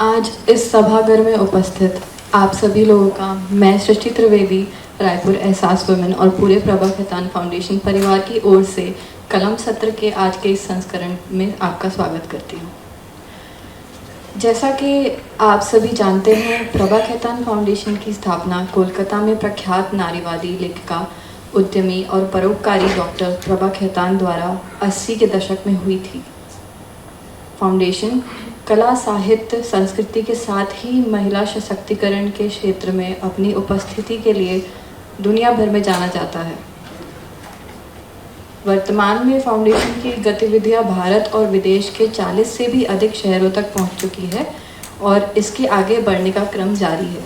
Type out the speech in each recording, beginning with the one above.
आज इस सभागार में उपस्थित आप सभी लोगों का मैं सृष्टि त्रिवेदी, रायपुर एहसास वुमेन और पूरे प्रभा खेतान फाउंडेशन परिवार की ओर से कलम सत्र के आज के इस संस्करण में आपका स्वागत करती हूँ। जैसा कि आप सभी जानते हैं, प्रभा खेतान फाउंडेशन की स्थापना कोलकाता में प्रख्यात नारीवादी लेखिका, उद्यमी और परोपकारी डॉक्टर प्रभा खेतान द्वारा 80 के दशक में हुई थी। फाउंडेशन कला, साहित्य, संस्कृति के साथ ही महिला सशक्तिकरण के क्षेत्र में अपनी उपस्थिति के लिए दुनिया भर में जाना जाता है। वर्तमान में फाउंडेशन की गतिविधियां भारत और विदेश के 40 से भी अधिक शहरों तक पहुंच चुकी है और इसके आगे बढ़ने का क्रम जारी है।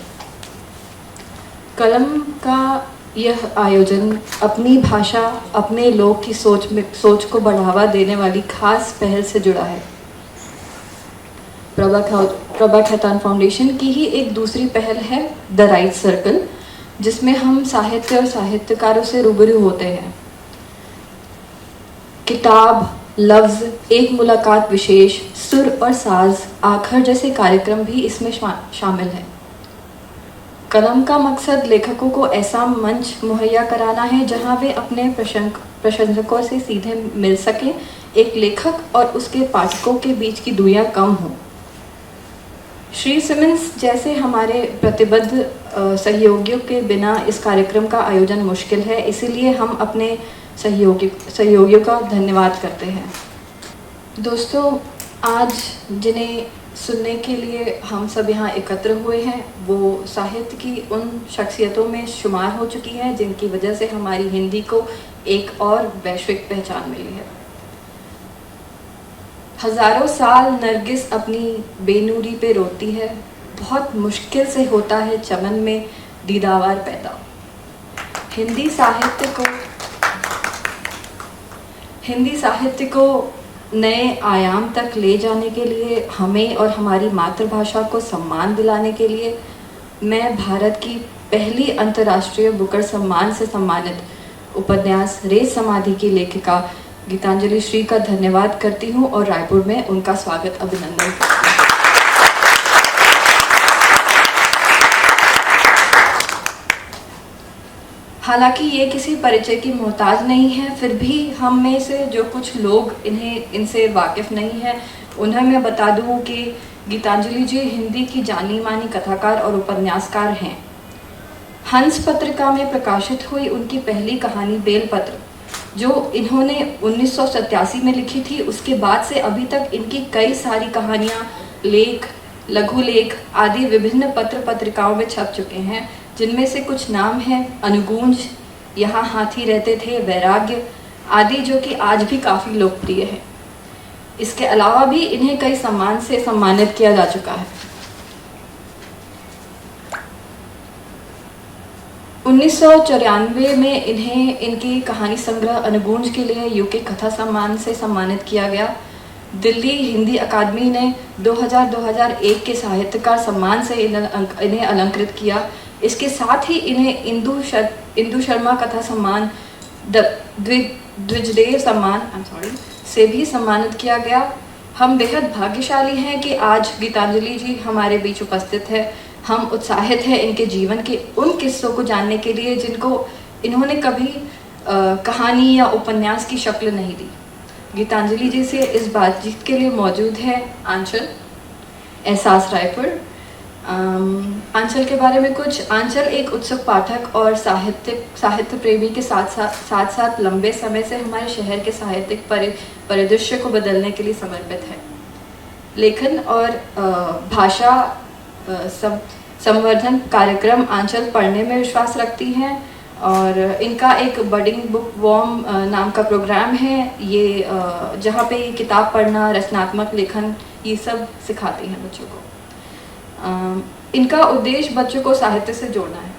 कलम का यह आयोजन अपनी भाषा, अपने लोग की सोच को बढ़ावा देने वाली खास पहल से जुड़ा है। प्रभा खेतान फाउंडेशन की ही एक दूसरी पहल है द राइट सर्कल, जिसमें हम साहित्य और साहित्यकारों से रूबरू होते हैं। किताब, लफ्ज़, एक मुलाकात विशेष, सुर और साज, आखर जैसे कार्यक्रम भी इसमें शामिल हैं। कलम का मकसद लेखकों को ऐसा मंच मुहैया कराना है जहां वे अपने प्रशंसकों से सीधे मिल सकें। एक लेखक और उसके पाठकों के बीच की दूरियां कम हों। श्री सिमंस जैसे हमारे प्रतिबद्ध सहयोगियों के बिना इस कार्यक्रम का आयोजन मुश्किल है, इसीलिए हम अपने सहयोगियों का धन्यवाद करते हैं। दोस्तों, आज जिन्हें सुनने के लिए हम सब यहाँ एकत्र हुए हैं, वो साहित्य की उन शख्सियतों में शुमार हो चुकी हैं जिनकी वजह से हमारी हिंदी को एक और वैश्विक पहचान मिली है। हजारों साल नरगिस अपनी बेनूरी पे रोती है, बहुत मुश्किल से होता है चमन में दीदावर पैदा। हिंदी साहित्य को नए आयाम तक ले जाने के लिए, हमें और हमारी मातृभाषा को सम्मान दिलाने के लिए मैं भारत की पहली अंतर्राष्ट्रीय बुकर सम्मान से सम्मानित उपन्यास रेत समाधि की लेखिका गीतांजलि श्री का धन्यवाद करती हूँ और रायपुर में उनका स्वागत अभिनंदन करती हूँ। हालांकि ये किसी परिचय की मोहताज नहीं है, फिर भी हम में से जो कुछ लोग इनसे वाकिफ नहीं है, उन्हें मैं बता दूँ कि गीतांजलि जी हिंदी की जानी मानी कथाकार और उपन्यासकार हैं। हंस पत्रिका में प्रकाशित हुई उनकी पहली कहानी बेलपत्र, जो इन्होंने 1987 में लिखी थी, उसके बाद से अभी तक इनकी कई सारी कहानियाँ, लेख, लघु लेख आदि विभिन्न पत्र पत्रिकाओं में छप चुके हैं, जिनमें से कुछ नाम हैं अनुगूंज, यहाँ हाथी रहते थे, वैराग्य आदि, जो कि आज भी काफ़ी लोकप्रिय है। इसके अलावा भी इन्हें कई सम्मान से सम्मानित किया जा चुका है। 1994 में इन्हें इनकी कहानी संग्रह अनुगूंज के लिए यूके कथा सम्मान से सम्मानित किया गया। दिल्ली हिंदी अकादमी ने 2000-2001 के साहित्यकार सम्मान से इन्हें अलंकृत किया। इसके साथ ही इन्हें इंदु शर्मा कथा सम्मान, द्विजदेव सम्मान से भी सम्मानित किया गया। हम बेहद भाग्यशाली हैं कि आज गीतांजलि जी हमारे बीच उपस्थित है। हम उत्साहित हैं इनके जीवन के उन किस्सों को जानने के लिए जिनको इन्होंने कभी कहानी या उपन्यास की शक्ल नहीं दी। गीतांजलि जी से इस बातचीत के लिए मौजूद है आंचल, एहसास रायपुर। आंचल के बारे में कुछ। आंचल एक उत्सुक पाठक और साहित्य प्रेमी के साथ लंबे समय से हमारे शहर के साहित्यिक परिदृश्य को बदलने के लिए समर्पित है। लेखन और भाषा संवर्धन कार्यक्रम आंचल पढ़ने में विश्वास रखती हैं और इनका एक बडिंग बुक वॉर्म नाम का प्रोग्राम है, ये जहाँ पे ये किताब पढ़ना, रचनात्मक लेखन, ये सब सिखाती हैं बच्चों को। इनका उद्देश्य बच्चों को साहित्य से जोड़ना है।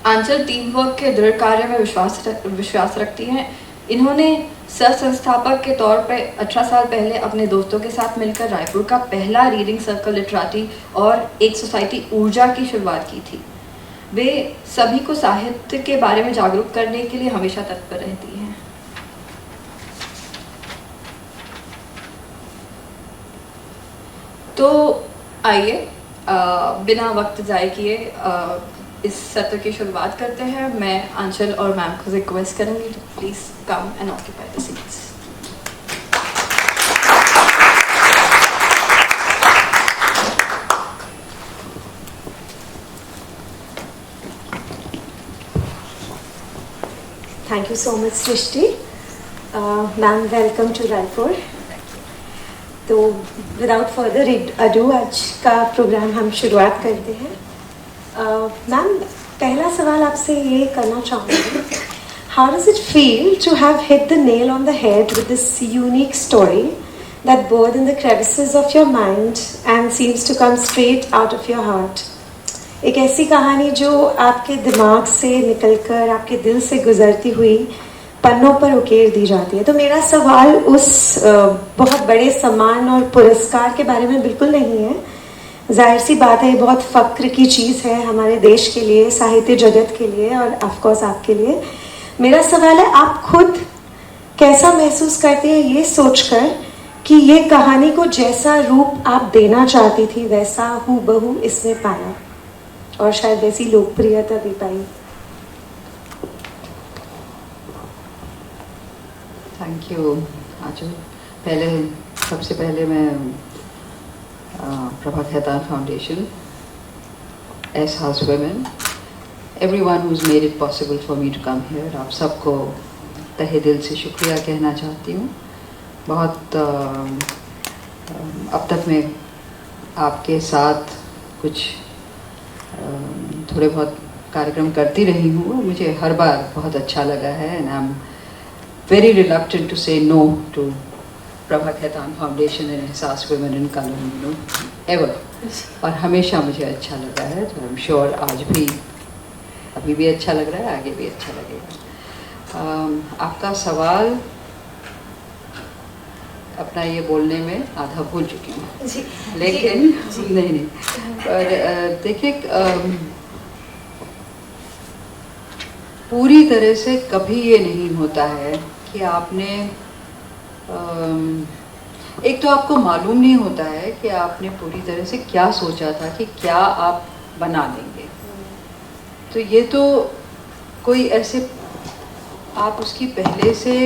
आंचल टीम वर्क के दृढ़ कार्य में विश्वास रखती हैं। इन्होंने सह-संस्थापक के तौर पर 18 साल पहले अपने दोस्तों के साथ मिलकर रायपुर का पहला रीडिंग सर्कल लिटरेटी और एक सोसाइटी ऊर्जा की शुरुआत की थी। वे सभी को साहित्य के बारे में जागरूक करने के लिए हमेशा तत्पर रहती हैं। तो आइए बिना वक्त ज़ाय किए इस सत्र की शुरुआत करते हैं। मैं आंचल और मैम को रिक्वेस्ट करूंगी to please come and occupy the seats. Thank you so much, Srishti. Ma'am, welcome to Raipur. तो विदाउट फर्दर अडू आज का प्रोग्राम हम शुरुआत करते हैं। मैम, पहला सवाल आपसे ये करना चाहूँगी, how does it feel to have hit the nail on the head with this unique story that bored in the crevices of your mind and seems to come straight out of your heart? एक ऐसी कहानी जो आपके दिमाग से निकलकर आपके दिल से गुजरती हुई पन्नों पर उकेर दी जाती है। तो मेरा सवाल उस बहुत बड़े सम्मान और पुरस्कार के बारे में बिल्कुल नहीं है। जाहिर सी बात है, ये बहुत फ़क्र की चीज़ है हमारे देश के लिए, साहित्य जगत के लिए और ऑफकोर्स आपके लिए। मेरा सवाल है, आप खुद कैसा महसूस करते हैं ये सोचकर कि ये कहानी को जैसा रूप आप देना चाहती थी वैसा हूबहू इसने पाया और शायद वैसी लोकप्रियता भी पाई? थैंक यू आंचल। सबसे पहले मैं Prabha Khetan foundation, Ehsaas women, everyone who has made it possible for me to come here, आप सबको तहे दिल से शुक्रिया कहना चाहती हूँ। बहुत अब तक मैं आपके साथ कुछ थोड़े बहुत कार्यक्रम करती रही हूँ, मुझे हर बार बहुत अच्छा लगा है and I am very reluctant to say no to Prabha Khetan Foundation and Ehsaas Women in Kalam ever, और हमेशा मुझे अच्छा लगा है। तो आई एम श्योर आज भी, अभी भी अच्छा लग रहा है, आगे भी अच्छा लगेगा। आपका सवाल अपना ये बोलने में आधा भूल चुकी हूँ, लेकिन नहीं पर देखिए, पूरी तरह से कभी ये नहीं होता है कि आपने एक तो आपको मालूम नहीं होता है कि आपने पूरी तरह से क्या सोचा था कि क्या आप बना लेंगे। तो ये तो कोई ऐसे आप उसकी पहले से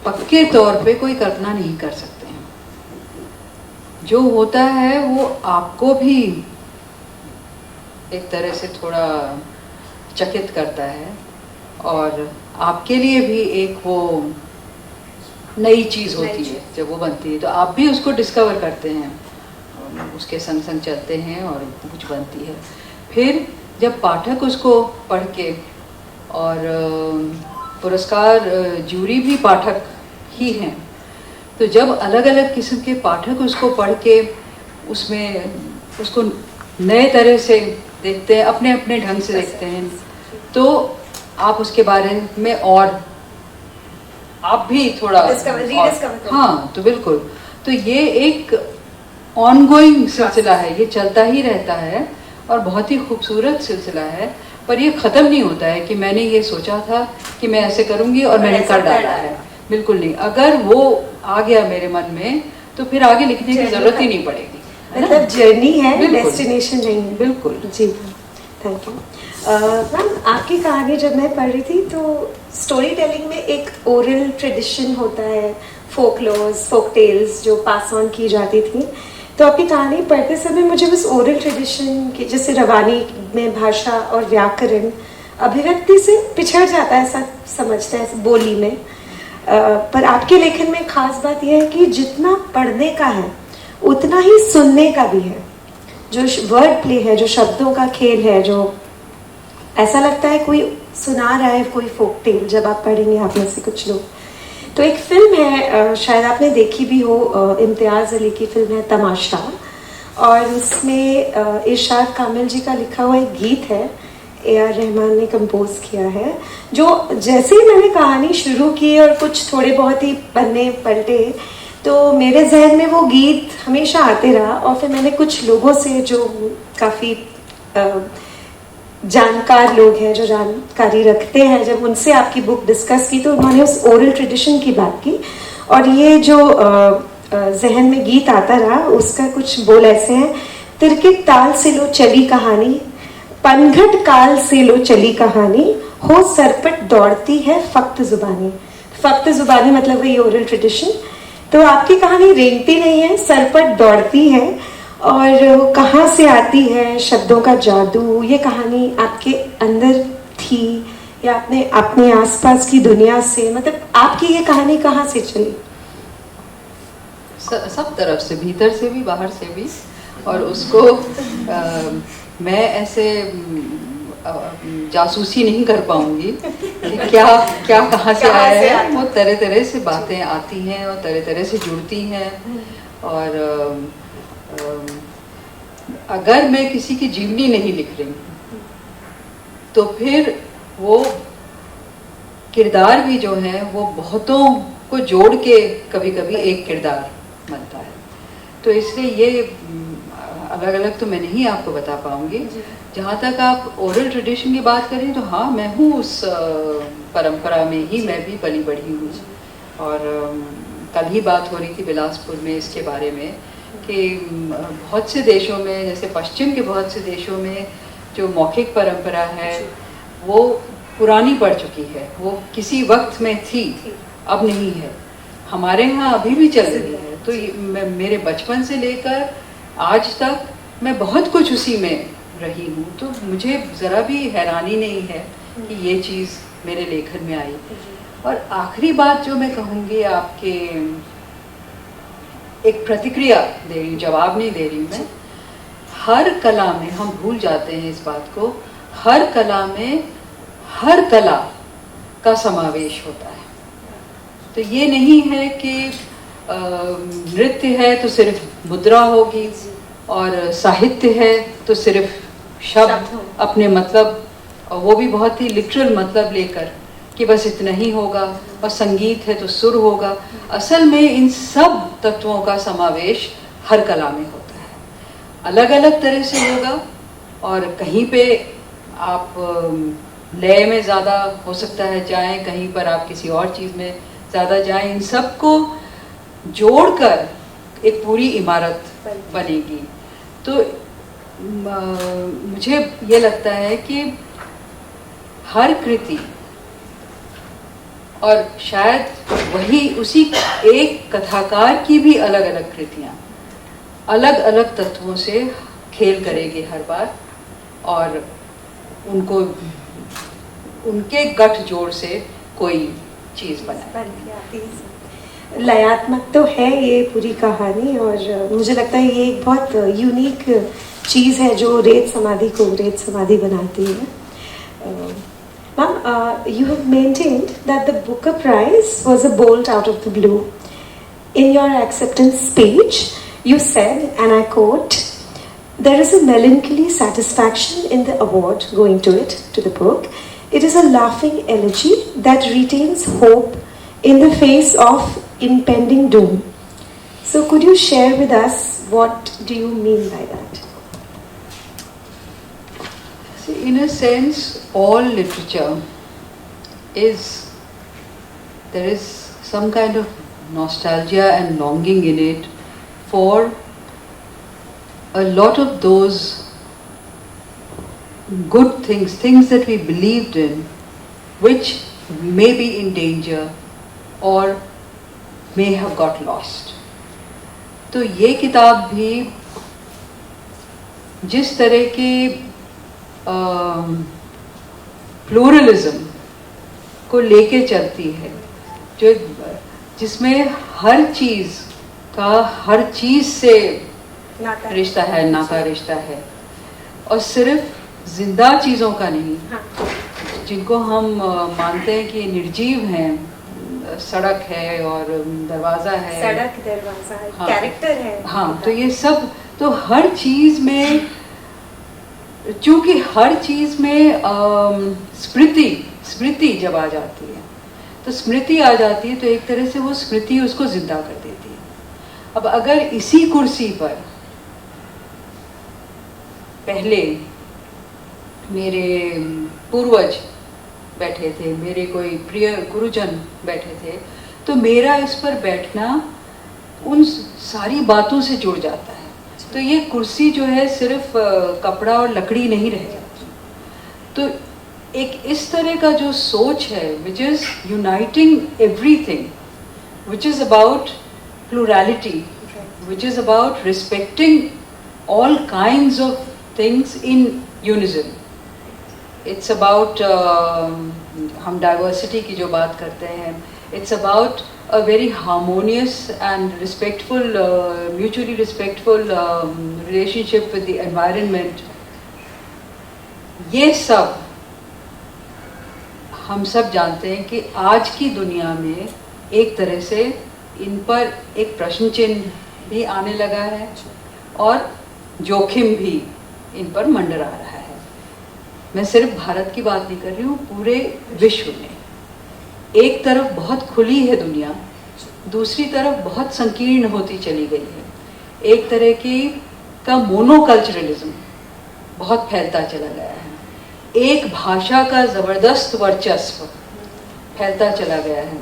पक्के तौर पे कोई कल्पना नहीं कर सकते हैं। जो होता है वो आपको भी एक तरह से थोड़ा चकित करता है और आपके लिए भी एक वो नई चीज़ होती है। जब वो बनती है तो आप भी उसको डिस्कवर करते हैं, उसके संग संग चलते हैं और कुछ बनती है। फिर जब पाठक उसको पढ़ के, और पुरस्कार जूरी भी पाठक ही हैं, तो जब अलग अलग किस्म के पाठक उसको पढ़ के उसमें उसको नए तरह से देखते हैं, अपने अपने ढंग से देखते हैं, तो आप उसके बारे में और आप भी थोड़ा हाँ, तो बिल्कुल। तो ये एक ऑनगोइंग सिलसिला है, ये चलता ही रहता है और बहुत ही खूबसूरत सिलसिला है। पर ये ख़त्म नहीं होता है कि मैंने ये सोचा था कि मैं ऐसे करूँगी और मैंने कर डाला है, बिल्कुल नहीं। अगर वो आ गया मेरे मन में तो फिर आगे लिखने की ज़रूरत ही नहीं पड़ेगी। मतलब जर्नी है, डेस्टिनेशन नहीं है। बिल्कुल जी, थैंक यू। मैम, आपकी कहानी जब मैं पढ़ रही थी तो स्टोरी टेलिंग में एक ओरल ट्रेडिशन होता है, फोक लॉज, फोक टेल्स जो पास ऑन की जाती थी। तो आपकी कहानी पढ़ते समय मुझे बस ओरल ट्रेडिशन की, जैसे रवानी में भाषा और व्याकरण अभिव्यक्ति से पिछड़ जाता है, ऐसा समझते हैं बोली में। पर आपके लेखन में खास बात यह है कि जितना पढ़ने का है उतना ही सुनने का भी है। जो वर्ड प्ले है, जो शब्दों का खेल है, जो ऐसा लगता है कोई सुना रहा है कोई फोक टेल जब आप पढ़ेंगे, आप में से कुछ लोग। तो एक फिल्म है, शायद आपने देखी भी हो, इम्तियाज़ अली की फिल्म है तमाशा, और उसमें इरशाद कामिल जी का लिखा हुआ एक गीत है, AR रहमान ने कंपोज किया है। जो जैसे ही मैंने कहानी शुरू की और कुछ थोड़े बहुत ही पन्ने पलटे तो मेरे जहन में वो गीत हमेशा आते रहा। और फिर मैंने कुछ लोगों से जो काफ़ी जानकार लोग हैं, जो जानकारी रखते हैं, जब उनसे आपकी बुक डिस्कस की तो उन्होंने उस ओरल ट्रेडिशन की बात की। और ये जो जहन में गीत आता रहा, उसका कुछ बोल ऐसे हैं: तिरकिट ताल से लो चली कहानी, पनघट काल से लो चली कहानी, हो सरपट दौड़ती है फक्त जुबानी। फक्त जुबानी मतलब वही ओरल ट्रेडिशन। तो आपकी कहानी रेंगती नहीं है, सरपट दौड़ती है। और कहाँ से आती है शब्दों का जादू? ये कहानी आपके अंदर थी या आपने अपने आसपास की दुनिया से, मतलब आपकी ये कहानी कहाँ से चली? सब तरफ से, भीतर से भी बाहर से भी। और उसको मैं ऐसे जासूसी नहीं कर पाऊंगी कि क्या क्या कहाँ से आया है। वो तरह तरह से बातें आती हैं और तरह तरह से जुड़ती हैं। और अगर मैं किसी की जीवनी नहीं लिख रही हूँ तो फिर वो किरदार भी जो है वो बहुतों को जोड़ के कभी कभी एक किरदार बनता है। तो इसलिए ये अलग अलग तो मैं नहीं आपको बता पाऊंगी। जहाँ तक आप ओरल ट्रेडिशन की बात करें तो हाँ, मैं हूँ उस परंपरा में ही मैं भी पली बढ़ी हूँ। और कल ही बात हो रही थी बिलासपुर में इसके बारे में कि बहुत से देशों में, जैसे पश्चिम के बहुत से देशों में जो मौखिक परंपरा है वो पुरानी पड़ चुकी है। वो किसी वक्त में थी, अब नहीं है। हमारे यहाँ अभी भी चल रही है। तो मेरे बचपन से लेकर आज तक मैं बहुत कुछ उसी में रही हूँ। तो मुझे ज़रा भी हैरानी नहीं है कि ये चीज़ मेरे लेखन में आई। और आखिरी बात जो मैं कहूँगी आपके, एक प्रतिक्रिया दे रही हूँ, जवाब नहीं दे रही हूँ मैं। हर कला में हम भूल जाते हैं इस बात को, हर कला में हर कला का समावेश होता है। तो ये नहीं है कि नृत्य है तो सिर्फ मुद्रा होगी और साहित्य है तो सिर्फ शब्द अपने मतलब, और वो भी बहुत ही लिटरल मतलब लेकर कि बस इतना ही होगा। और संगीत है तो सुर होगा। असल में इन सब तत्वों का समावेश हर कला में होता है। अलग अलग तरह से होगा और कहीं पे आप लय में ज़्यादा हो सकता है जाएं, कहीं पर आप किसी और चीज़ में ज़्यादा जाएं। इन सबको जोड़कर एक पूरी इमारत बनेगी। तो मुझे ये लगता है कि हर कृति, और शायद वही उसी एक कथाकार की भी अलग अलग कृतियाँ अलग अलग तत्वों से खेल करेगी हर बार, और उनको उनके गठजोड़ से कोई चीज़ बनाए। लयात्मक तो है ये पूरी कहानी, और मुझे लगता है ये एक बहुत यूनिक चीज़ है जो रेत समाधि को रेत समाधि बनाती है। Ma'am, you have maintained that the Booker Prize was a bolt out of the blue. In your acceptance speech, you said, and I quote, "There is a melancholy satisfaction in the award going to it, to the book. It is a laughing elegy that retains hope in the face of impending doom." So could you share with us what do you mean by that? See, in a sense, all literature there is some kind of nostalgia and longing in it for a lot of those good things that we believed in, which may be in danger or may have got lost. तो ये किताब भी जिस तरह की pluralism को लेके चलती है, जो जिसमें हर चीज़ का हर चीज़ से रिश्ता है, नाता रिश्ता है, और सिर्फ जिंदा चीज़ों का नहीं, जिनको हम मानते हैं कि निर्जीव हैं, सड़क है और दरवाज़ा है, सड़क दरवाजा है, कैरेक्टर है। हाँ, तो ये सब, तो हर चीज़ में, चूँकि हर चीज़ में स्मृति जब आ जाती है, तो स्मृति आ जाती है तो एक तरह से वो स्मृति उसको जिंदा कर देती है। अब अगर इसी कुर्सी पर पहले मेरे पूर्वज बैठे थे, मेरे कोई प्रिय गुरुजन बैठे थे, तो मेरा इस पर बैठना उन सारी बातों से जुड़ जाता है। तो ये कुर्सी जो है सिर्फ कपड़ा और लकड़ी नहीं रह जाती। तो एक इस तरह का जो सोच है which is uniting everything, which is about plurality, which is about respecting all kinds of things in unison. It's about हम diversity की जो बात करते हैं, it's about a very harmonious and respectful, mutually respectful relationship with the environment. ये सब हम सब जानते हैं कि आज की दुनिया में एक तरह से इन पर एक प्रश्न चिन्ह भी आने लगा है और जोखिम भी इन पर मंडरा रहा है। मैं सिर्फ भारत की बात नहीं कर रही हूँ, पूरे विश्व में एक तरफ बहुत खुली है दुनिया, दूसरी तरफ बहुत संकीर्ण होती चली गई है। एक तरह की का मोनोकल्चरलिज्म बहुत फैलता चला गया है, एक भाषा का ज़बरदस्त वर्चस्व फैलता चला गया है।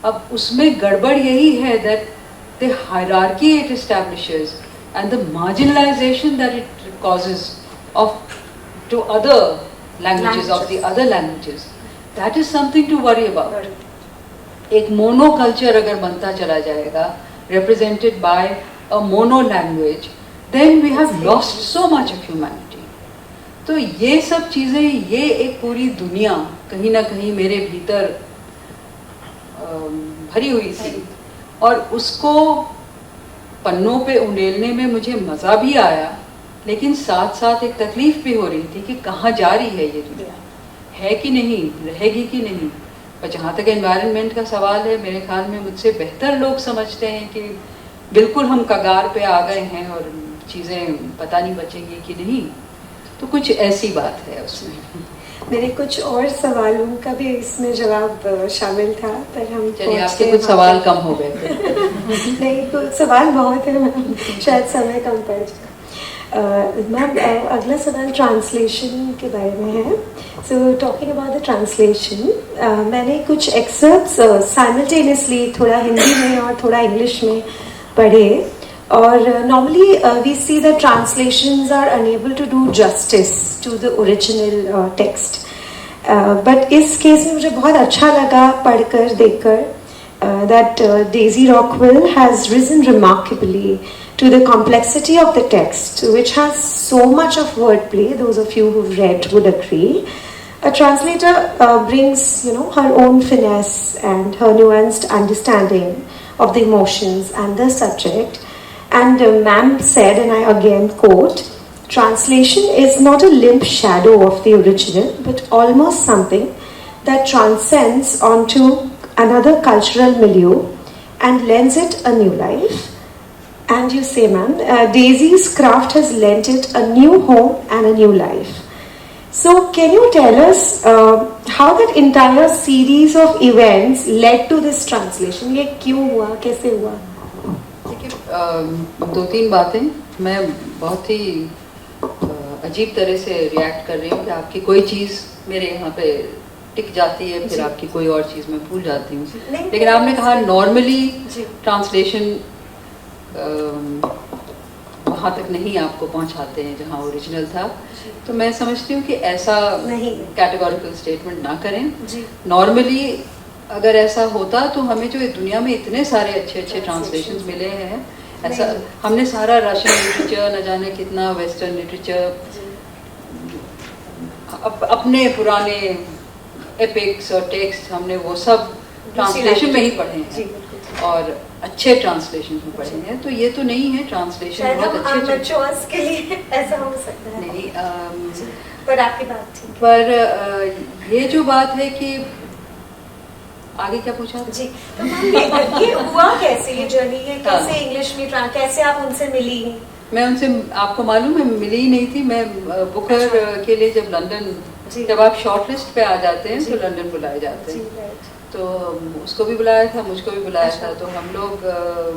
अब उसमें गड़बड़ यही है that the hierarchy it establishes and the marginalization that it causes of to other languages of the other languages, that is something to worry about. एक mono culture अगर बनता चला जाएगा represented by a mono language, then we have lost so much of humanity. तो ये सब चीज़ें, ये एक पूरी दुनिया कहीं ना कहीं मेरे भीतर भरी हुई थी और उसको पन्नों पे उंडेलने में मुझे मज़ा भी आया, लेकिन साथ साथ एक तकलीफ भी हो रही थी कि कहाँ जा रही है ये दुनिया, है कि नहीं, रहेगी कि नहीं। और जहाँ तक एनवायरनमेंट का सवाल है, मेरे ख्याल में मुझसे बेहतर लोग समझते हैं कि बिल्कुल हम कगार पे आ गए हैं और चीज़ें पता नहीं बचेंगी कि नहीं। तो कुछ ऐसी बात है उसमें। मेरे कुछ और सवालों का भी इसमें जवाब शामिल था, पर हम चलिए आपके कुछ सवाल कम हो गए थे। नहीं, कुछ सवाल बहुत है मैम, शायद समय कम पड़ जाए। मैम अगला सवाल ट्रांसलेशन के बारे में है। So talking about the translation, मैंने कुछ एक्सर्प्ट्स साइमल्टेनियसली थोड़ा हिंदी में और थोड़ा इंग्लिश में पढ़े, और normally we see that translations are unable to do justice to the original text, but इस केस में मुझे बहुत अच्छा लगा पढ़कर देखकर that Daisy Rockwell has risen remarkably to the complexity of the text, which has so much of wordplay. Those of you who've read would agree. A translator brings, her own finesse and her nuanced understanding of the emotions and the subject. And ma'am said, and I again quote, translation is not a limp shadow of the original, but almost something that transcends onto another cultural milieu and lends it a new life. And you say, ma'am, Daisy's craft has lent it a new home and a new life. So can you tell us how that entire series of events led to this translation? ये क्यों हुआ, कैसे हुआ? दो तीन बातें मैं बहुत ही अजीब तरह से रिएक्ट कर रही हूँ कि आपकी कोई चीज़ मेरे यहाँ पे टिक जाती है, फिर आपकी कोई और चीज़ मैं भूल जाती हूँ। लेकिन आपने कहा नॉर्मली ट्रांसलेशन वहाँ तक नहीं आपको पहुँचाते हैं जहाँ ओरिजिनल था, तो मैं समझती हूँ कि ऐसा कैटेगोरिकल स्टेटमेंट ना करें। नॉर्मली अगर ऐसा होता तो हमें जो दुनिया में इतने सारे अच्छे अच्छे ट्रांसलेशंस मिले हैं, ऐसा हमने सारा रशियन लिटरेचर, न जाने कितना वेस्टर्न लिटरेचर, अपने पुराने एपिक्स और टेक्स्ट हमने वो सब ट्रांसलेशन में ही पढ़े हैं और अच्छे ट्रांसलेशन में पढ़े हैं। तो ये तो नहीं है ट्रांसलेशन बहुत अच्छे के लिए ऐसा हो सकता है नहीं, पर आपकी बात ठीक। पर ये जो बात है कि आगे क्या पूछा जी, तो ये हुआ कैसे, ये जर्नी है कैसे इंग्लिश में कैसे आप उनसे मिली? मैं उनसे, आपको मालूम है, मिली ही नहीं थी। मैं बुकर के लिए जब लंदन, जब आप शॉर्ट लिस्ट पे आ जाते हैं तो लंदन बुलाए जाते हैं, तो उसको भी बुलाया था, मुझको भी बुलाया था। तो हम लोग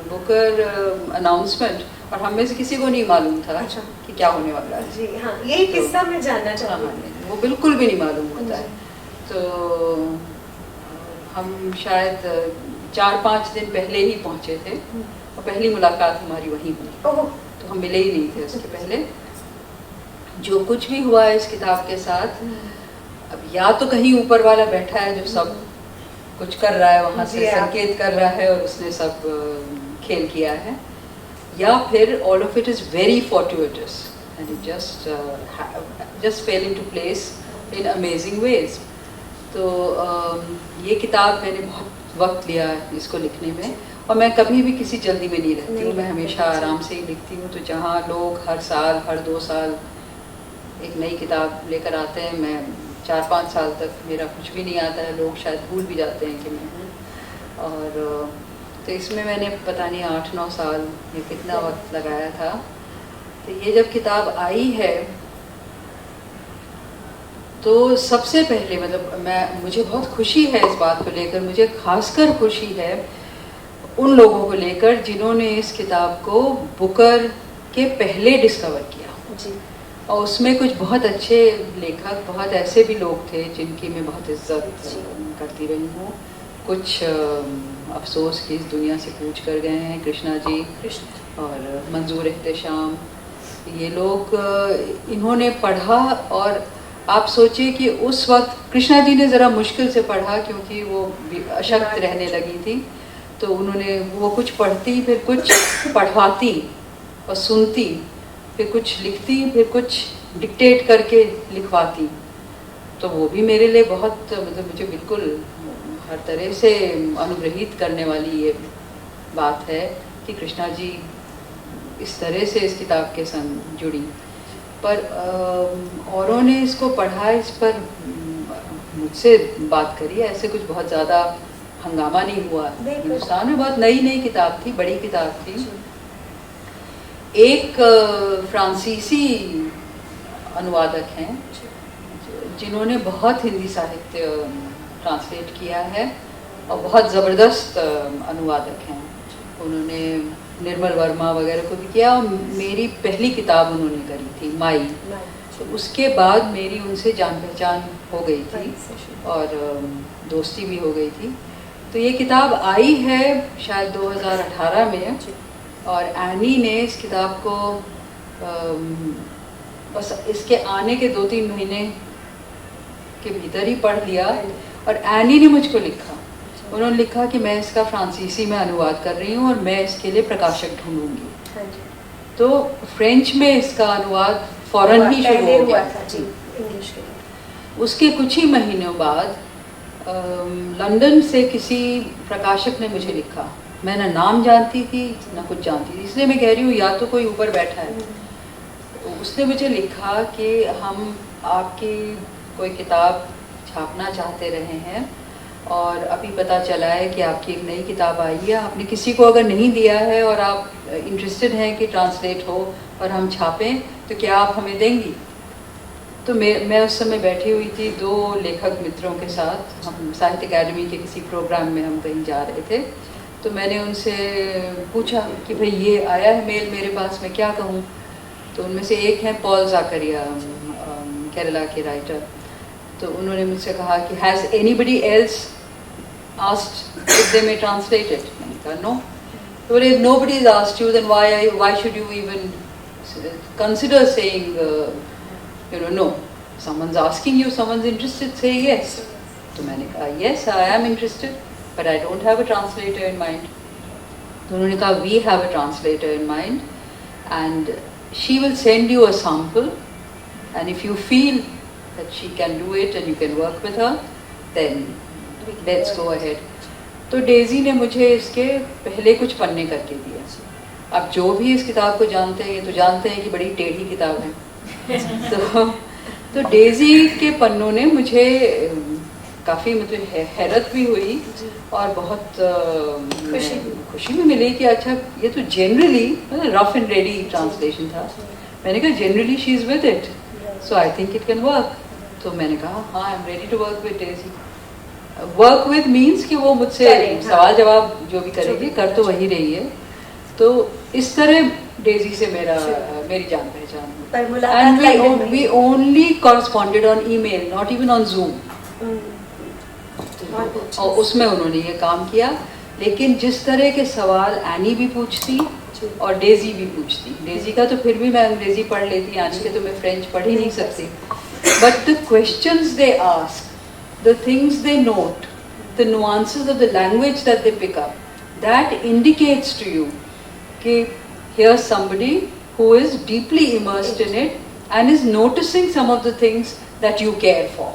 बुकर अनाउंसमेंट, और हम में से किसी को नहीं मालूम था कि क्या होने वाला है। जी हाँ, यही किस्सा मैं जानना चाहती हूँ। वो बिल्कुल भी नहीं मालूम होता है। तो हम शायद 4-5 दिन पहले ही पहुंचे थे और पहली मुलाकात हमारी वहीं हुई, ओह, तो हम मिले ही नहीं थे उसके पहले। जो कुछ भी हुआ है इस किताब के साथ, अब या तो कहीं ऊपर वाला बैठा है जो सब कुछ कर रहा है, वहाँ से संकेत कर रहा है और उसने सब खेल किया है, या फिर all of it is very fortuitous and it just fell into place in amazing ways। तो ये किताब मैंने बहुत वक्त लिया इसको लिखने में, और मैं कभी भी किसी जल्दी में नहीं रहती हूँ, मैं हमेशा आराम से ही लिखती हूँ। तो जहाँ लोग हर साल हर 2 साल एक नई किताब लेकर आते हैं, मैं 4-5 साल तक मेरा कुछ भी नहीं आता है, लोग शायद भूल भी जाते हैं कि मैं हूँ। और तो इसमें मैंने पता नहीं 8-9 साल या कितना वक्त लगाया था। तो ये जब किताब आई है तो सबसे पहले मतलब मुझे बहुत खुशी है इस बात को लेकर, मुझे खासकर खुशी है उन लोगों को लेकर जिन्होंने इस किताब को बुकर के पहले डिस्कवर किया जी। और उसमें कुछ बहुत अच्छे लेखक, बहुत ऐसे भी लोग थे जिनकी मैं बहुत इज्जत करती रही हूँ। कुछ अफसोस कि इस दुनिया से कूच कर गए हैं, कृष्णा जी और मंजूर एहतेशाम, ये लोग इन्होंने पढ़ा। और आप सोचिए कि उस वक्त कृष्णा जी ने ज़रा मुश्किल से पढ़ा क्योंकि वो अशक्त रहने लगी थी, तो उन्होंने वो कुछ पढ़ती, फिर कुछ पढ़वाती और सुनती, फिर कुछ लिखती, फिर कुछ डिक्टेट करके लिखवाती। तो वो भी मेरे लिए बहुत मतलब मुझे बिल्कुल हर तरह से अनुग्रहित करने वाली ये बात है कि कृष्णा जी इस तरह से इस किताब के संग जुड़ी। पर औरों ने इसको पढ़ा, इस पर मुझसे बात करी, ऐसे कुछ बहुत ज़्यादा हंगामा नहीं हुआ। हिंदुस्तान में बहुत नई किताब थी, बड़ी किताब थी। एक फ्रांसीसी अनुवादक हैं जिन्होंने बहुत हिंदी साहित्य ट्रांसलेट किया है और बहुत ज़बरदस्त अनुवादक हैं। उन्होंने निर्मल वर्मा वगैरह को भी किया और मेरी पहली किताब उन्होंने करी थी माई। तो उसके बाद मेरी उनसे जान पहचान हो गई थी और दोस्ती भी हो गई थी। तो ये किताब आई है शायद 2018 में और एनी ने इस किताब को बस इसके आने के 2-3 महीने के भीतर ही पढ़ लिया। और एनी ने मुझको लिखा, उन्होंने लिखा कि मैं इसका फ्रांसीसी में अनुवाद कर रही हूँ और मैं इसके लिए प्रकाशक ढूंढूंगी। तो फ्रेंच में इसका अनुवाद फौरन ही शुरू हो गया था जी, इंग्लिश के। उसके कुछ ही महीनों बाद लंदन से किसी प्रकाशक ने मुझे लिखा, मैं ना नाम जानती थी ना कुछ जानती थी, इसलिए मैं कह रही हूँ या तो कोई ऊपर बैठा है। उसने मुझे लिखा कि हम आपकी कोई किताब छापना चाहते रहे हैं और अभी पता चला है कि आपकी एक नई किताब आई है, आपने किसी को अगर नहीं दिया है और आप इंटरेस्टेड हैं कि ट्रांसलेट हो और हम छापें तो क्या आप हमें देंगी। तो मैं उस समय बैठी हुई थी 2 लेखक मित्रों के साथ, हम साहित्य अकादमी के किसी प्रोग्राम में हम कहीं जा रहे थे। तो मैंने उनसे पूछा कि भाई ये आया है मेल मेरे पास, मैं क्या कहूँ। तो उनमें से एक हैं पॉल ज़ाकरिया, केरला के राइटर। तो उन्होंने मुझसे कहा कि has anybody else asked if they may translate it. मैंने कहा नो। तो बोले nobody is asked you, then why should you even consider saying no, someone's asking you, someone's interested, say yes। तो मैंने कहा yes, I am interested, but I don't have a translator in mind। तो उन्होंने कहा we have a translator in mind and she will send you a sample and if you feel that she can do it and you can work with her, then let's go ahead। तो Daisy ने मुझे इसके पहले कुछ पन्ने करके दिए। अब जो भी इस किताब को जानते हैं ये तो जानते हैं कि बड़ी टेढ़ी किताब है। तो डेजी के पन्नों ने मुझे काफ़ी मतलब हैरत भी हुई और बहुत खुशी भी मिली कि अच्छा ये तो generally rough and ready translation था। मैंने कहा generally she is with it, so I think it can work. तो मैंने कहा हाँ, I am ready to work with Daisy. Work with means कि वो मुझसे सवाल जवाब जो भी करेगी कर तो वही रही है। तो इस तरह डेजी से मेरी जान पहचान हुई। And we only corresponded on email, not even on Zoom. और उसमें उन्होंने ये काम किया। लेकिन जिस तरह के सवाल एनी भी पूछती और डेजी भी पूछती, डेजी का तो फिर भी मैं अंग्रेजी पढ़ लेती, एनी के तो मैं फ्रेंच पढ़ ही नहीं सकती, but the questions they ask, the things they note, the nuances of the language that they pick up, that indicates to you that here's somebody who is deeply immersed in it and is noticing some of the things that you care for.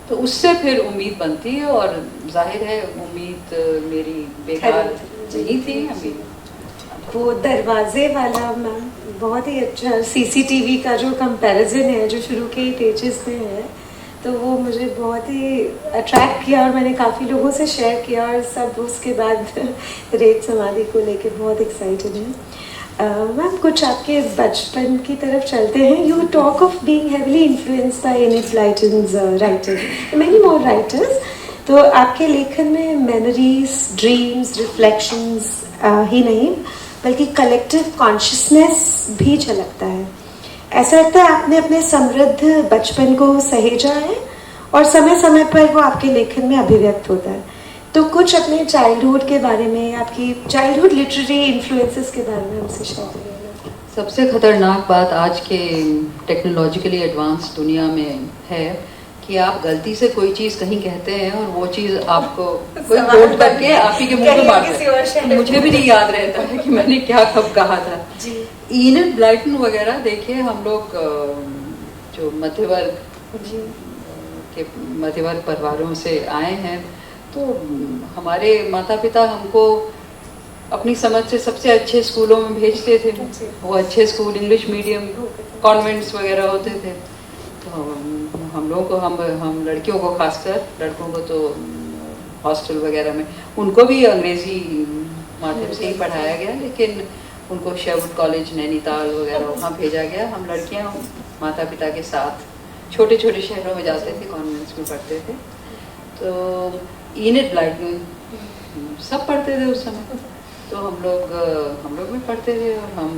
तो उससे फिर उम्मीद बनती है, और जाहिर है उम्मीद मेरी बेकार नहीं थी। अभी वो दरवाजे वाला मैम बहुत ही अच्छा सीसीटीवी का जो कंपैरिजन है जो शुरू के पेजेस में है, तो वो मुझे बहुत ही अट्रैक्ट किया और मैंने काफ़ी लोगों से शेयर किया, और सब उसके बाद रेत समाधि को लेके बहुत एक्साइटेड हैं। मैम कुछ आपके बचपन की तरफ चलते हैं। You talk of being heavily influenced by Enid Blyton's writing, many more writers, तो आपके लेखन में मेमोरीज, ड्रीम्स, रिफ्लेक्शंस ही नहीं बल्कि कलेक्टिव कॉन्शियसनेस भी झलकता है। ऐसा लगता है आपने अपने समृद्ध बचपन को सहेजा है और समय समय पर वो आपके लेखन में अभिव्यक्त होता है। तो कुछ अपने चाइल्डहुड के बारे में, आपकी चाइल्डहुड लिटरेरी इन्फ्लुएंसेस के बारे में हमसे शेयर करिए। सबसे खतरनाक बात आज के टेक्नोलॉजिकली एडवांस दुनिया में है कि आप गलती से कोई चीज़ कहीं कहते हैं और वो चीज़ आपको कोई कोट करके आप ही के मुंह पे मार देता है। मुझे भी नहीं याद रहता है कि मैंने क्या कब कहा था। एनिट ब्लाइटन वगैरह देखिए, हम लोग जो मध्यवर्ग परिवारों से आए हैं, तो हमारे माता पिता हमको अपनी समझ से सबसे अच्छे स्कूलों में भेजते थे। वो अच्छे स्कूल इंग्लिश मीडियम कॉन्वेंट्स वगैरह होते थे, तो हम लोगों को हम लड़कियों को खासकर, लड़कों को तो हॉस्टल वगैरह में उनको भी अंग्रेजी माध्यम से ही पढ़ाया गया, लेकिन उनको शेरवुड कॉलेज नैनीताल वगैरह वहाँ भेजा गया। हम लड़कियाँ माता पिता के साथ छोटे छोटे शहरों में जाते थे, कॉन्वेंट्स में पढ़ते थे। तो एनिट ब्लाइटन सब पढ़ते थे उस समय, तो हम लोग भी पढ़ते थे, और हम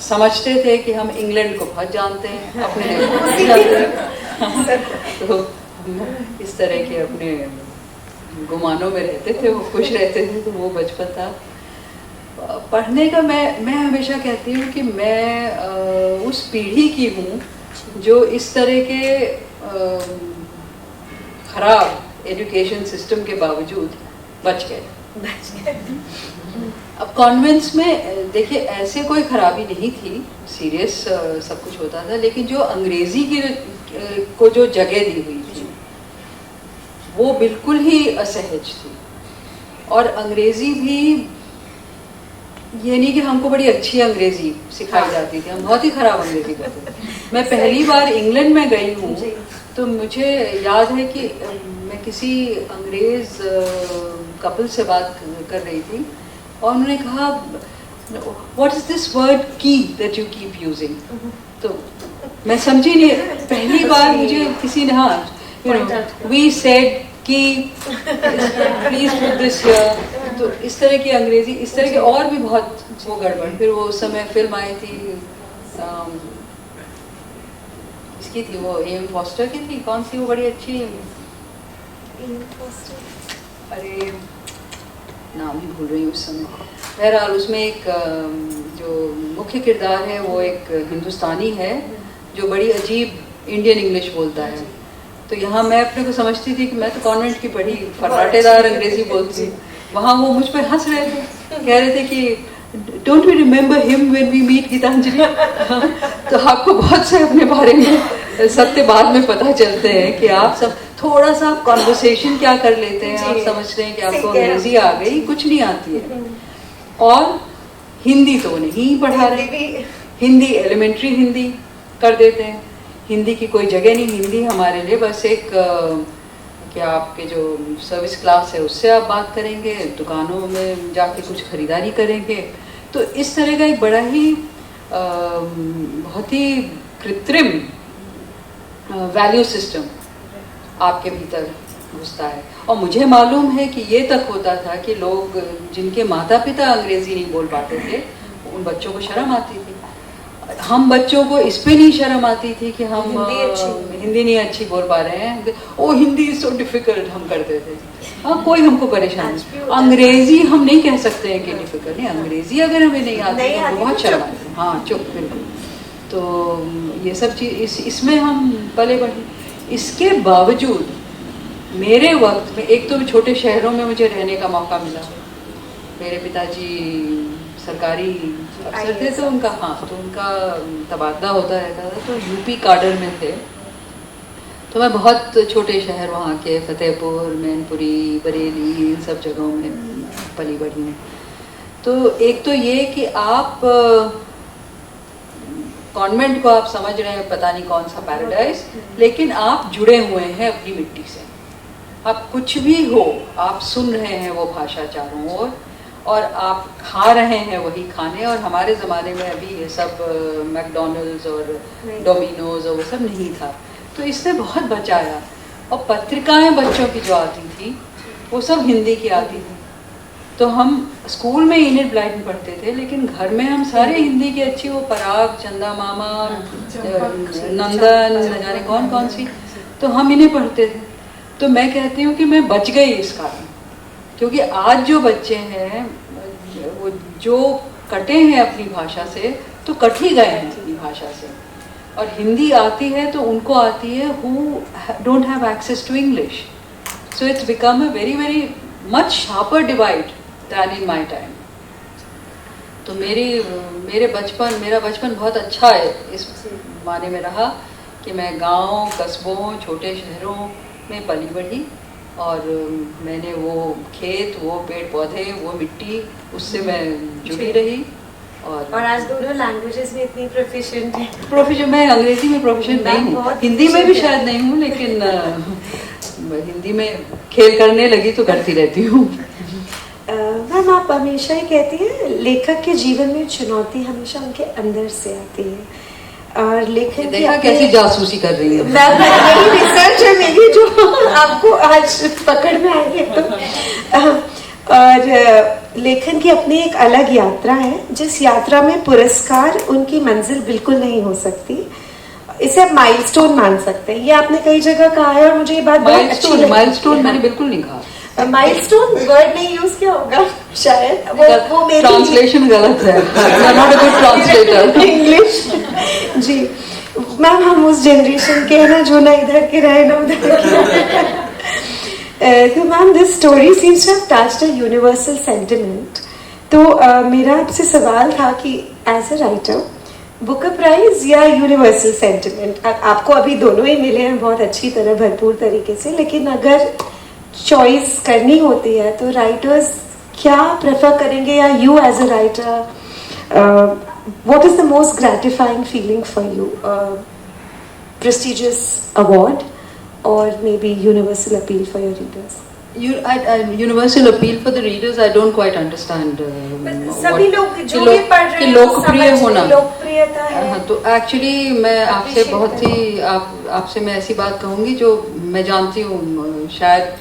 समझते थे कि हम इंग्लैंड को बहुत जानते हैं अपने तो इस तरह के अपने गुमानों में रहते थे, वो खुश रहते थे। तो वो बचपन था। पढ़ने का मैं हमेशा कहती हूँ कि मैं उस पीढ़ी की हूँ जो इस तरह के खराब एजुकेशन सिस्टम के बावजूद बच गए। अब कॉन्वेंट्स में देखिए ऐसे कोई खराबी नहीं थी, सीरियस सब कुछ होता था, लेकिन जो अंग्रेजी की को जो जगह दी हुई थी वो बिल्कुल ही असहज थी। और अंग्रेजी भी ये नहीं कि हमको बड़ी अच्छी अंग्रेजी सिखाई जाती थी, हम बहुत ही खराब अंग्रेजी करते थे। मैं पहली बार इंग्लैंड में गई हूँ, तो मुझे याद है कि मैं किसी अंग्रेज कपल से बात कर रही थी, और उन्होंने कहा व्हाट इज दिस वर्ड की दैट यू कीप यूजिंग। तो मैं समझी नहीं, पहली बार मुझे किसी ने, हाँ वी सेड कि प्लीज पुट दिस हियर, तो इस तरह की अंग्रेजी, इस तरह के और भी बहुत वो गड़बड़। फिर वो उस समय फिल्म आई थी, इसकी थी वो एम फॉस्टर की थी, कौन सी वो बड़ी अच्छी, अरे नाम ही भूल रही हूँ उस समय। बहरहाल उसमें एक जो मुख्य किरदार है वो एक हिंदुस्तानी है जो बड़ी अजीब इंडियन इंग्लिश बोलता है। तो यहाँ मैं अपने को समझती थी कि मैं तो कॉन्वेंट की बड़ी फर्राटेदार अंग्रेजी बोलती हूँ, वहाँ वो मुझ पर हंस रहे थे, कह रहे थे कि don't we remember him when we meet Gitanjali. तो आपको बहुत से अपने बारे में सत्य बाद में पता चलते हैं कि आप सब थोड़ा सा कॉन्वर्सेशन क्या कर लेते हैं, आप समझते हैं कि आपको अंग्रेजी आ गई, कुछ नहीं आती है। और हिंदी तो नहीं पढ़ा रहे, हिंदी एलिमेंट्री हिंदी कर देते हैं, हिंदी की कोई जगह नहीं। हिंदी हमारे लिए बस एक क्या आपके जो सर्विस क्लास है उससे आप बात करेंगे, दुकानों में जाके कुछ खरीदारी करेंगे। तो इस तरह का एक बड़ा ही बहुत ही कृत्रिम वैल्यू सिस्टम आपके भीतर घुसता है। और मुझे मालूम है कि ये तक होता था कि लोग जिनके माता पिता अंग्रेजी नहीं बोल पाते थे, उन बच्चों को शर्म आती थी। हम बच्चों को इस पे नहीं शर्म आती थी कि हम हिंदी नहीं अच्छी बोल पा रहे हैं, ओ हिंदी इज सो डिफिकल्ट हम करते थे। हाँ, कोई हमको परेशान नहीं। अंग्रेजी हम नहीं कह सकते हैं कि डिफिकल्ट नहीं, अंग्रेजी अगर हमें नहीं आती तो बहुत शर्म आती है। हाँ, चुप, बिल्कुल। तो ये सब चीज इसमें हम पले बढ़े। इसके बावजूद मेरे वक्त में, एक तो छोटे शहरों में मुझे रहने का मौका मिला। मेरे पिताजी सरकारी अफसर थे, तो उनका तबादला होता रहता था, तो यूपी काडर में थे। तो मैं बहुत छोटे शहर वहाँ के फतेहपुर, मैनपुरी, बरेली, इन सब जगहों में पली बढ़ी हूँ। तो एक तो ये कि आप कॉन्वेंट को आप समझ रहे हैं पता नहीं कौन सा पैराडाइज, लेकिन आप जुड़े हुए हैं अपनी मिट्टी से। आप कुछ भी हो, आप सुन रहे हैं वो भाषा चारों ओर, और आप खा रहे हैं वही खाने। और हमारे ज़माने में अभी ये सब मैकडॉनल्ड्स और डोमिनोज और वो सब नहीं था, तो इससे बहुत बचाया। और पत्रिकाएं बच्चों की जो आती थी वो सब हिंदी की आती थी। तो हम स्कूल में इनिट ब्लाइट में पढ़ते थे, लेकिन घर में हम सारे हिंदी की अच्छी, वो पराग, चंदा मामा, नंदन, न जाने कौन कौन सी, तो हम इन्हें पढ़ते थे। तो मैं कहती हूँ कि मैं बच गई इस कारण, क्योंकि आज जो बच्चे हैं वो जो कटे हैं अपनी भाषा से, तो कट ही गए हैं अपनी भाषा से। और हिंदी आती है तो उनको आती है who don't have access to English. So it's become a very very much sharper divide than in my time. तो मेरा बचपन बहुत अच्छा है इस माने में रहा कि मैं गांव, कस्बों, छोटे शहरों में पली बढ़ी, और मैंने वो खेत, वो पेड़ पौधे, वो मिट्टी, उससे मैं जुड़ी रही। और आज दोनों लैंग्वेजेस में इतनी प्रोफिशिएंट है। प्रोफिशिएंट, मैं अंग्रेजी में प्रोफिशिएंट नहीं हूँ, हिंदी में भी शायद नहीं हूँ, लेकिन हिंदी में खेल करने लगी तो करती रहती हूँ। मैम, आप हमेशा ही कहती हैं लेखक के जीवन में चुनौती हमेशा उनके अंदर से आती है, और लेखन देखा कैसी जासूसी कर रही है। मैम, यही रिसर्च है मेरी जो आपको आज पकड़ में आई है। तो और लेखन की अपनी एक अलग यात्रा है, जिस यात्रा में पुरस्कार उनकी मंजिल बिल्कुल नहीं हो सकती। इसे आप माइलस्टोन मान सकते हैं, ये आपने कई जगह कहा है, और मुझे ये बात बहुत अच्छी लगी। माइलस्टोन मैंने बिल्कुल नहीं कहा। माइलस्टोन वर्ड नहीं यूज किया होगा शायद, वो मेरी ट्रांसलेशन गलत है। Not a good translator English. जी मैम, हम उस जनरेशन के हैं ना जो ना इधर के रहे ना उधर के। तो ma'am, this story seems to have touched a universal sentiment. तो मेरा आपसे सवाल था कि as a writer, Booker prize या यूनिवर्सल सेंटिमेंट? आपको अभी दोनों ही मिले हैं बहुत अच्छी तरह, भरपूर तरीके से, लेकिन अगर चॉइस करनी होती है तो राइटर्स क्या प्रेफर करेंगे, या you as a writer, what is the most gratifying feeling for you? prestigious award or maybe universal appeal for your readers? Universal appeal for the readers, I don't quite understand. सभी लोग जो भी पढ़ रहे हैं लोकप्रिय होना, लोकप्रियता है। तो एक्चुअली मैं आपसे बहुत ही आपसे मैं ऐसी बात कहूंगी जो मैं जानती हूँ शायद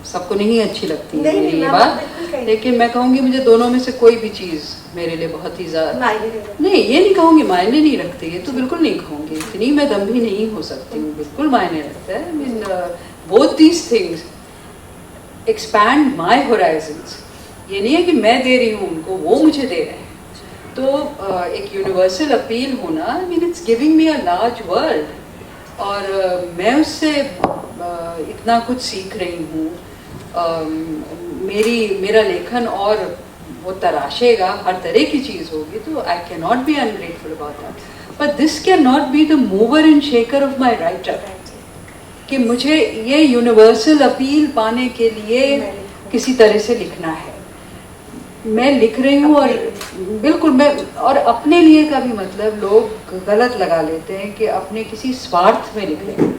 सबको नहीं अच्छी लगती है मेरी ये बात, लेकिन मैं कहूँगी मुझे दोनों में से कोई भी चीज़ मेरे लिए बहुत ही ज़्यादा नहीं, ये नहीं कहूँगी मायने नहीं रखती है, तो बिल्कुल नहीं कहूँगी, इतनी मैं दम्भी नहीं हो सकती हूँ, बिल्कुल मायने रखता है। I mean, both these things expand my horizons. ये नहीं है कि मैं दे रही हूँ उनको, वो मुझे दे रहे हैं। तो एक यूनिवर्सल अपील होना, I mean, it's giving me a large world, और मैं उससे इतना कुछ सीख रही हूँ। मेरा लेखन और वो तराशेगा, हर तरह की चीज़ होगी, तो I can not be ungrateful about that, but this can not be the mover and shaker of my writer, कि मुझे ये यूनिवर्सल अपील पाने के लिए किसी तरह से लिखना है। मैं लिख रही हूँ, और बिल्कुल मैं, और अपने लिए का भी मतलब लोग गलत लगा लेते हैं कि अपने किसी स्वार्थ में लिख रहे हैं।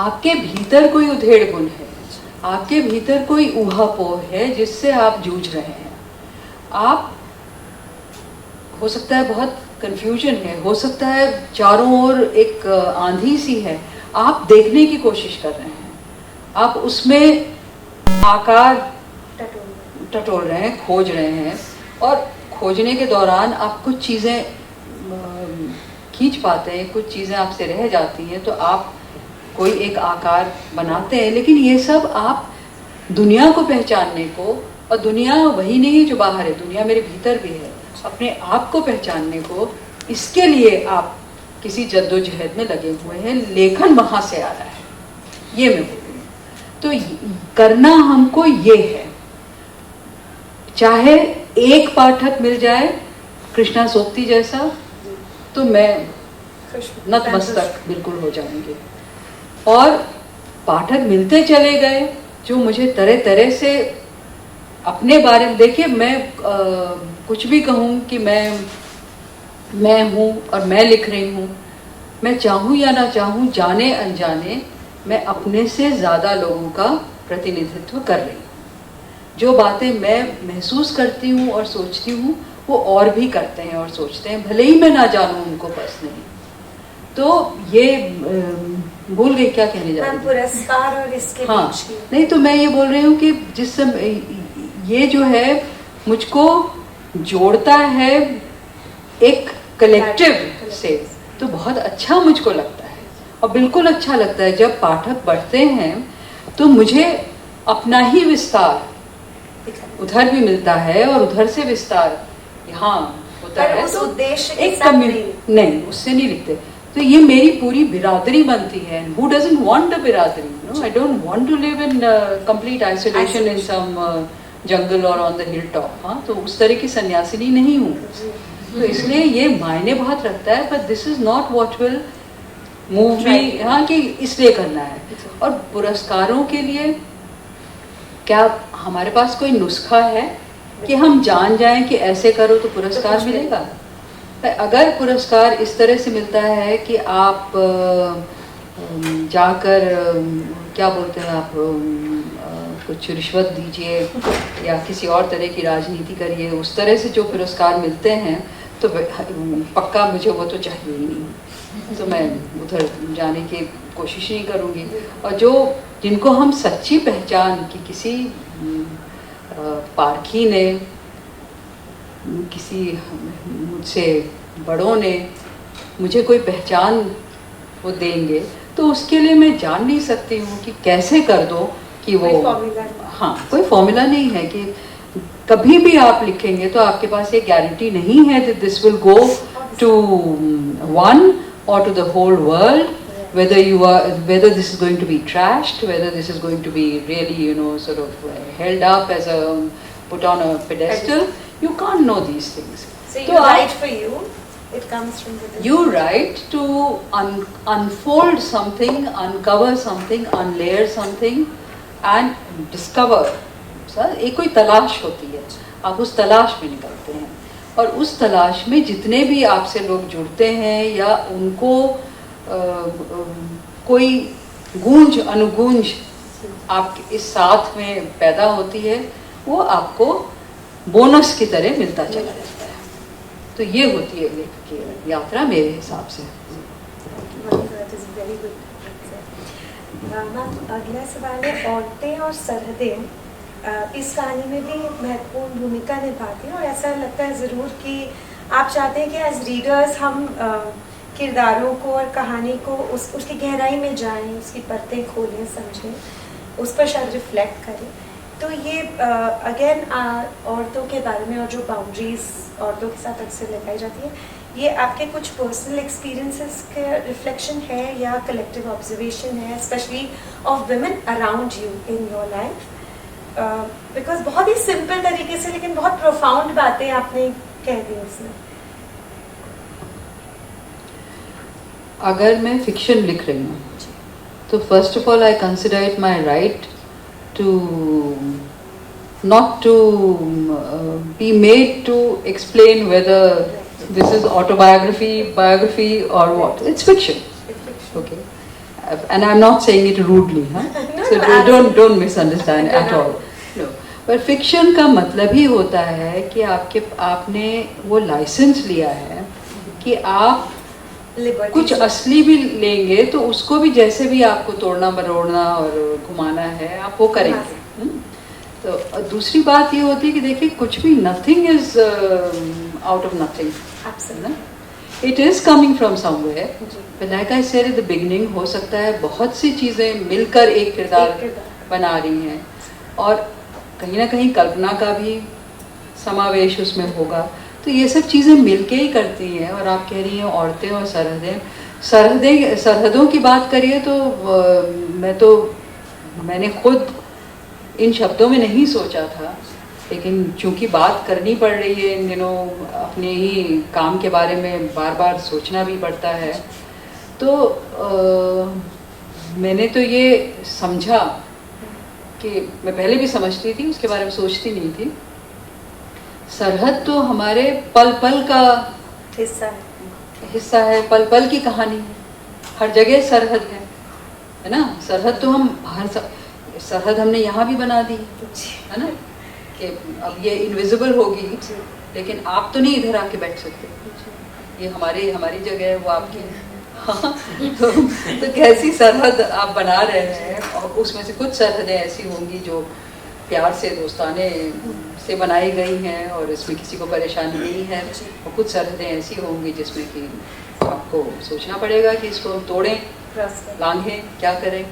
आपके भीतर कोई उधेड़ गुण है, आपके भीतर कोई ऊहापोह है जिससे आप जूझ रहे हैं। आप, हो सकता है बहुत कंफ्यूजन है, हो सकता है चारों ओर एक आंधी सी है, आप देखने की कोशिश कर रहे हैं, आप उसमें आकार टटोल रहे हैं, खोज रहे हैं, और खोजने के दौरान आप कुछ चीज़ें खींच पाते हैं, कुछ चीज़ें आपसे रह जाती हैं, तो आप कोई एक आकार बनाते हैं। लेकिन ये सब आप दुनिया को पहचानने को, और दुनिया वही नहीं जो बाहर है, दुनिया मेरे भीतर भी है, अपने आप को पहचानने को, इसके लिए आप किसी जद्दोजहद में लगे हुए हैं। लेखन वहाँ से आ रहा है, ये मैं बोल रही हूँ। तो करना हमको ये है, चाहे एक पाठक मिल जाए कृष्णा सोक्ति जैसा, तो मैं नतमस्तक बिल्कुल हो जाएंगे। और पाठक मिलते चले गए जो मुझे तरह तरह से अपने बारे में, देखिए मैं कुछ भी कहूँ कि मैं हूँ और मैं लिख रही हूँ, मैं चाहूँ या ना चाहूँ, जाने अनजाने मैं अपने से ज़्यादा लोगों का प्रतिनिधित्व कर रही हूँ। जो बातें मैं महसूस करती हूँ और सोचती हूँ वो और भी करते हैं और सोचते हैं, भले ही मैं ना जानूँ उनको पर्सनली। तो ये भूल गई क्या कहने जा रही थी। पुरस्कार और इसके हाँ, बीच की। नहीं तो मैं ये बोल रही हूँ कि जिस समय ये जो है मुझको जोड़ता है एक कलेक्टिव से, तो बहुत अच्छा मुझको लगता है। और बिल्कुल अच्छा लगता है जब पाठक बढ़ते हैं तो मुझे अपना ही विस्तार उधर भी मिलता है और उधर से विस्तार यहाँ होता है। उस उद्देश्य के एक साथ नहीं, उससे नहीं लिखते। तो ये मेरी पूरी बिरादरी बनती है। Who doesn't want a बिरादरी? No, I don't want to live in complete isolation in some jungle or on the hilltop. हाँ, तो उस तरह की सन्यासिनी नहीं हूँ। तो इसलिए ये मायने बहुत रखता है, but this is not what will move me। हाँ, कि इसलिए करना है। और पुरस्कारों के लिए क्या हमारे पास कोई नुस्खा है कि हम जान जाएं कि ऐसे करो तो पुरस्कार मिलेगा? अगर पुरस्कार इस तरह से मिलता है कि आप जाकर क्या बोलते हैं आप कुछ रिश्वत दीजिए या किसी और तरह की राजनीति करिए, उस तरह से जो पुरस्कार मिलते हैं तो पक्का मुझे वो तो चाहिए ही नहीं, तो मैं उधर जाने की कोशिश नहीं करूँगी। और जो जिनको हम सच्ची पहचान की, किसी पारखी ने, किसी मुझसे बड़ों ने मुझे कोई पहचान वो देंगे, तो उसके लिए मैं जान नहीं सकती हूँ कि कैसे कर दो कि वो, हाँ, कोई फॉर्मूला नहीं है कि कभी भी आप लिखेंगे तो आपके पास ये गारंटी नहीं है that this will go to one or to the whole world, whether this is going to be trashed, whether this is going to be really sort of held up as a put on a pedestal. You can't know these things. So you write for you. It comes from within. You write to unfold something, uncover something, unlayer something, and discover. एक कोई तलाश होती है, आप उस तलाश में निकलते हैं, और उस तलाश में जितने भी आपसे लोग जुड़ते हैं या उनको कोई गूंज अनुगूंज आपके इस साथ में पैदा होती है, वो आपको बोनस की तरह मिलता चला जाता है। तो ये होती है लेखक की यात्रा मेरे हिसाब से। अगला सवाल है, औरतें और सरहदें इस कहानी में भी महत्वपूर्ण भूमिका निभाती हैं, और ऐसा लगता है ज़रूर कि आप चाहते हैं कि एज रीडर्स हम किरदारों को और कहानी को उसकी गहराई में जाएं, उसकी परतें खोलें, समझें, उस पर शायद रिफ्लेक्ट करें। तो ये अगेन औरतों के बारे में और जो बाउंड्रीज औरतों के साथ अक्सर लगाई जाती है, ये आपके कुछ पर्सनल एक्सपीरियंसेस के रिफ्लेक्शन है या कलेक्टिव ऑब्जर्वेशन है, specially of women around you in your life? Because बहुत ही सिंपल तरीके से लेकिन बहुत प्रोफाउंड बातें आपने कह दी इसमें। अगर मैं फिक्शन लिख रही हूँ तो first of all I consider it my right to not to be made to explain whether this is autobiography, biography or what. It's fiction. Okay. And I'm not saying it rudely, huh? So don't misunderstand at all. No. But fiction का मतलब ही होता है कि आपने वो licence लिया है कि आप कुछ असली भी लेंगे तो उसको भी जैसे भी आपको तोड़ना मरोड़ना और घुमाना है आप वो करेंगे। तो दूसरी बात ये होती है कि देखिए कुछ भी nothing is out of nothing, it is coming from somewhere, जी। But like I said at the beginning, हो सकता है बहुत सी चीज़ें मिलकर एक किरदार बना रही हैं, और कहीं ना कहीं कल्पना का भी समावेश उसमें होगा। तो ये सब चीज़ें मिलके ही करती हैं। और आप कह रही हैं औरतें और सरहदों की बात करिए तो मैंने खुद इन शब्दों में नहीं सोचा था, लेकिन चूंकि बात करनी पड़ रही है इन दिनों, अपने ही काम के बारे में बार बार सोचना भी पड़ता है, तो मैंने तो ये समझा कि मैं पहले भी समझती थी, उसके बारे में सोचती नहीं थी। सरहद तो हमारे पल पल का हिस्सा है, पल पल की कहानी है। हर जगह सरहद है ना। सरहद तो हम सरहद हमने यहाँ भी बना दी है ना, कि अब ये इनविजिबल होगी, लेकिन आप तो नहीं इधर आके बैठ सकते, ये हमारी जगह है, वो आपकी। हाँ, तो कैसी सरहद आप बना रहे हैं, और उसमें से कुछ सरहदें ऐसी होंगी जो प्यार से, दोस्ताने से बनाई गई हैं और इसमें किसी को परेशानी नहीं है, और कुछ सरहदें ऐसी होंगी जिसमें कि आपको सोचना पड़ेगा कि इसको हम तोड़ें, लांघें, क्या करें।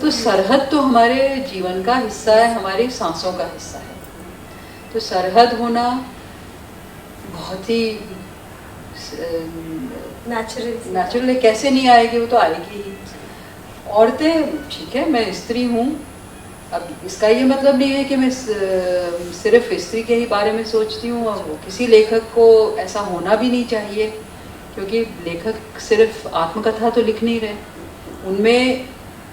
तो सरहद तो हमारे जीवन का हिस्सा है, हमारी सांसों का हिस्सा है। तो सरहद होना बहुत ही नेचुरल है, कैसे नहीं आएगी, वो तो आएगी ही। औरतें, ठीक है, मैं स्त्री हूँ, अब इसका ये मतलब नहीं है कि मैं सिर्फ स्त्री के ही बारे में सोचती हूँ, और किसी लेखक को ऐसा होना भी नहीं चाहिए, क्योंकि लेखक सिर्फ आत्मकथा तो लिख नहीं रहे, उनमें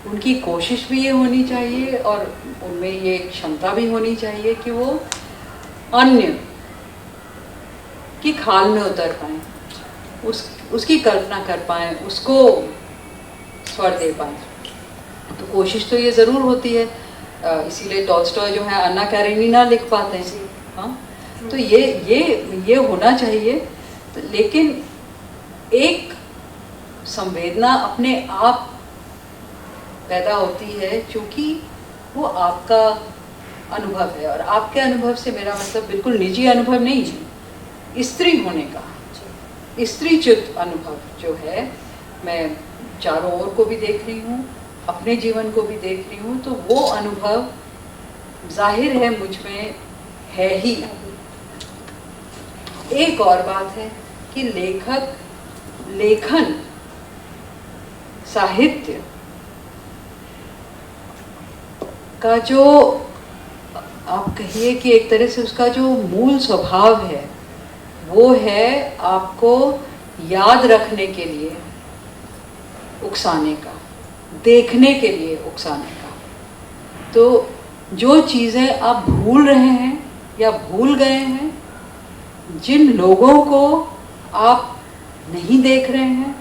उनकी कोशिश भी ये होनी चाहिए, और उनमें ये क्षमता भी होनी चाहिए कि वो अन्य की खाल में उतर पाएं, उसकी कल्पना कर पाएं, उसको स्वर दे पाएं। तो कोशिश तो ये ज़रूर होती है, इसीलिए टॉल्स्टॉय जो है अन्ना कैरेनिना लिख पाते हैं। हाँ, तो ये होना चाहिए। तो लेकिन एक संवेदना अपने आप पैदा होती है, क्योंकि वो आपका अनुभव है, और आपके अनुभव से मेरा मतलब बिल्कुल निजी अनुभव नहीं है, स्त्री होने का स्त्रीचित अनुभव जो है। मैं चारों ओर को भी देख रही हूँ, अपने जीवन को भी देख रही हूँ, तो वो अनुभव जाहिर है मुझ में है ही। एक और बात है कि लेखन, साहित्य का जो, आप कहिए कि एक तरह से उसका जो मूल स्वभाव है, वो है आपको याद रखने के लिए उकसाने का, देखने के लिए उकसाने का। तो जो चीज़ें आप भूल रहे हैं या भूल गए हैं, जिन लोगों को आप नहीं देख रहे हैं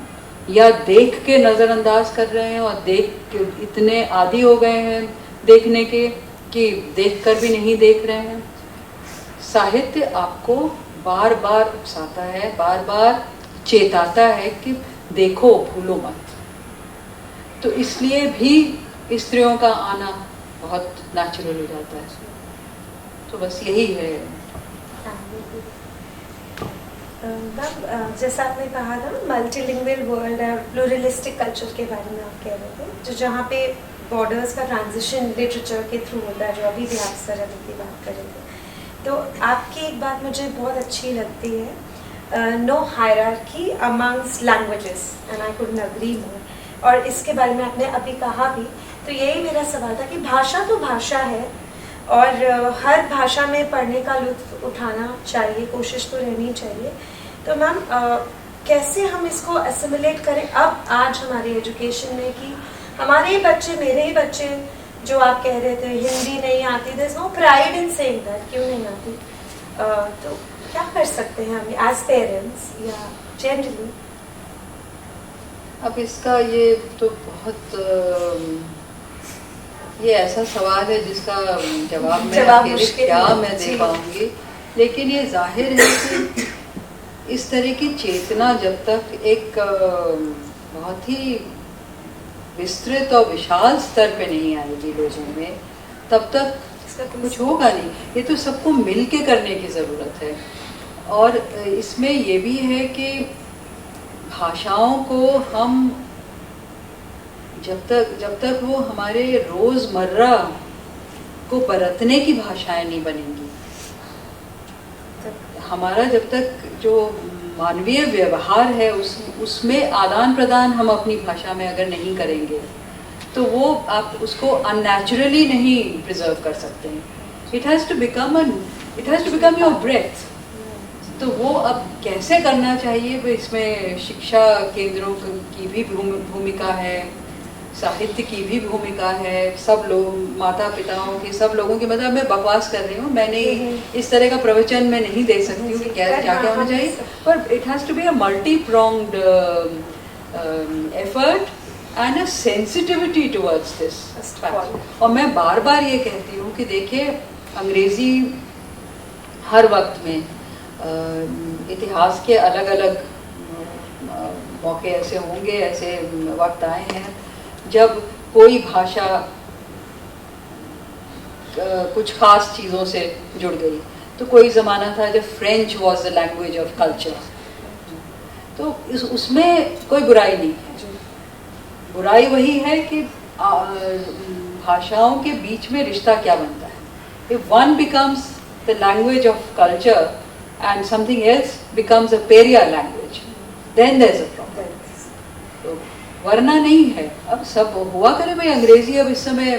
या देख के नज़रअंदाज कर रहे हैं, और देख के इतने आदी हो गए हैं देखने के कि देख कर भी नहीं देख रहे हैं, साहित्य आपको बार बार उकसाता है, बार बार चेताता है कि देखो, भूलो मत। तो इसलिए भी स्त्रियों का आना बहुत नेचुरल हो जाता है। तो बस यही है। जैसा आपने कहा था मल्टीलिंगुअल वर्ल्ड और प्लूरलिस्टिक कल्चर के बारे में आप कह रहे थे, जो जहाँ पे बॉर्डर्स का ट्रांजिशन लिटरेचर के थ्रू होता है, जो अभी भी आप सरहद की बात कर रहे थे। तो आपकी एक बात मुझे बहुत अच्छी लगती है, no hierarchy amongst languages, and I couldn't agree more. और इसके बारे में आपने अभी कहा भी, तो यही मेरा सवाल था कि भाषा तो भाषा है, और हर भाषा में पढ़ने का लुत्फ उठाना चाहिए, कोशिश तो रहनी चाहिए। तो मैम कैसे हम इसको एसिमुलेट करें अब आज हमारी एजुकेशन में, कि हमारे ही बच्चे, मेरे ही बच्चे, जो आप कह रहे थे हिंदी नहीं आती, there is no pride in saying that, क्यों नहीं आती, तो क्या कर सकते हैं हम एज पेरेंट्स या जनरली? अब इसका ये तो बहुत ये ऐसा सवाल है जिसका जवाब मैं क्या मैं दे पाऊंगी, लेकिन ये जाहिर है कि इस तरह की चेतना जब तक एक बहुत ही विस्तृत और विशाल स्तर पे नहीं आएगी लोगों में, तब तक इसका कुछ होगा नहीं। ये तो सबको मिल के करने की ज़रूरत है। और इसमें ये भी है कि भाषाओं को हम जब तक वो हमारे रोजमर्रा को बरतने की भाषाएं नहीं बनेंगी, हमारा जब तक जो मानवीय व्यवहार है उसमें आदान प्रदान हम अपनी भाषा में अगर नहीं करेंगे तो वो आप उसको अननेचुरली नहीं प्रिजर्व कर सकते हैं। It has to become your breath. तो वो अब कैसे करना चाहिए, इसमें शिक्षा केंद्रों की भी भूमिका है, साहित्य की भी भूमिका है, सब लोग माता पिताओं की, सब लोगों की। मतलब मैं बकवास कर रही हूँ, मैंने इस तरह का प्रवचन मैं नहीं दे सकती हूँ कि क्या होना चाहिए, पर it has to be a multi pronged effort and a sensitivity towards this fact. और मैं बार बार ये कहती हूँ कि देखिए, अंग्रेजी हर वक्त में इतिहास के अलग अलग मौके ऐसे होंगे, ऐसे वक्त आए हैं जब कोई भाषा कुछ खास चीज़ों से जुड़ गई। तो कोई ज़माना था जब French was the language of culture, तो उसमें कोई बुराई नहीं है। बुराई वही है कि भाषाओं के बीच में रिश्ता क्या बनता है। If one becomes the language of culture and something else becomes a pariah language, then there's a problem. तो वरना नहीं है। अब सब हुआ करे भाई, अंग्रेजी अब इस समय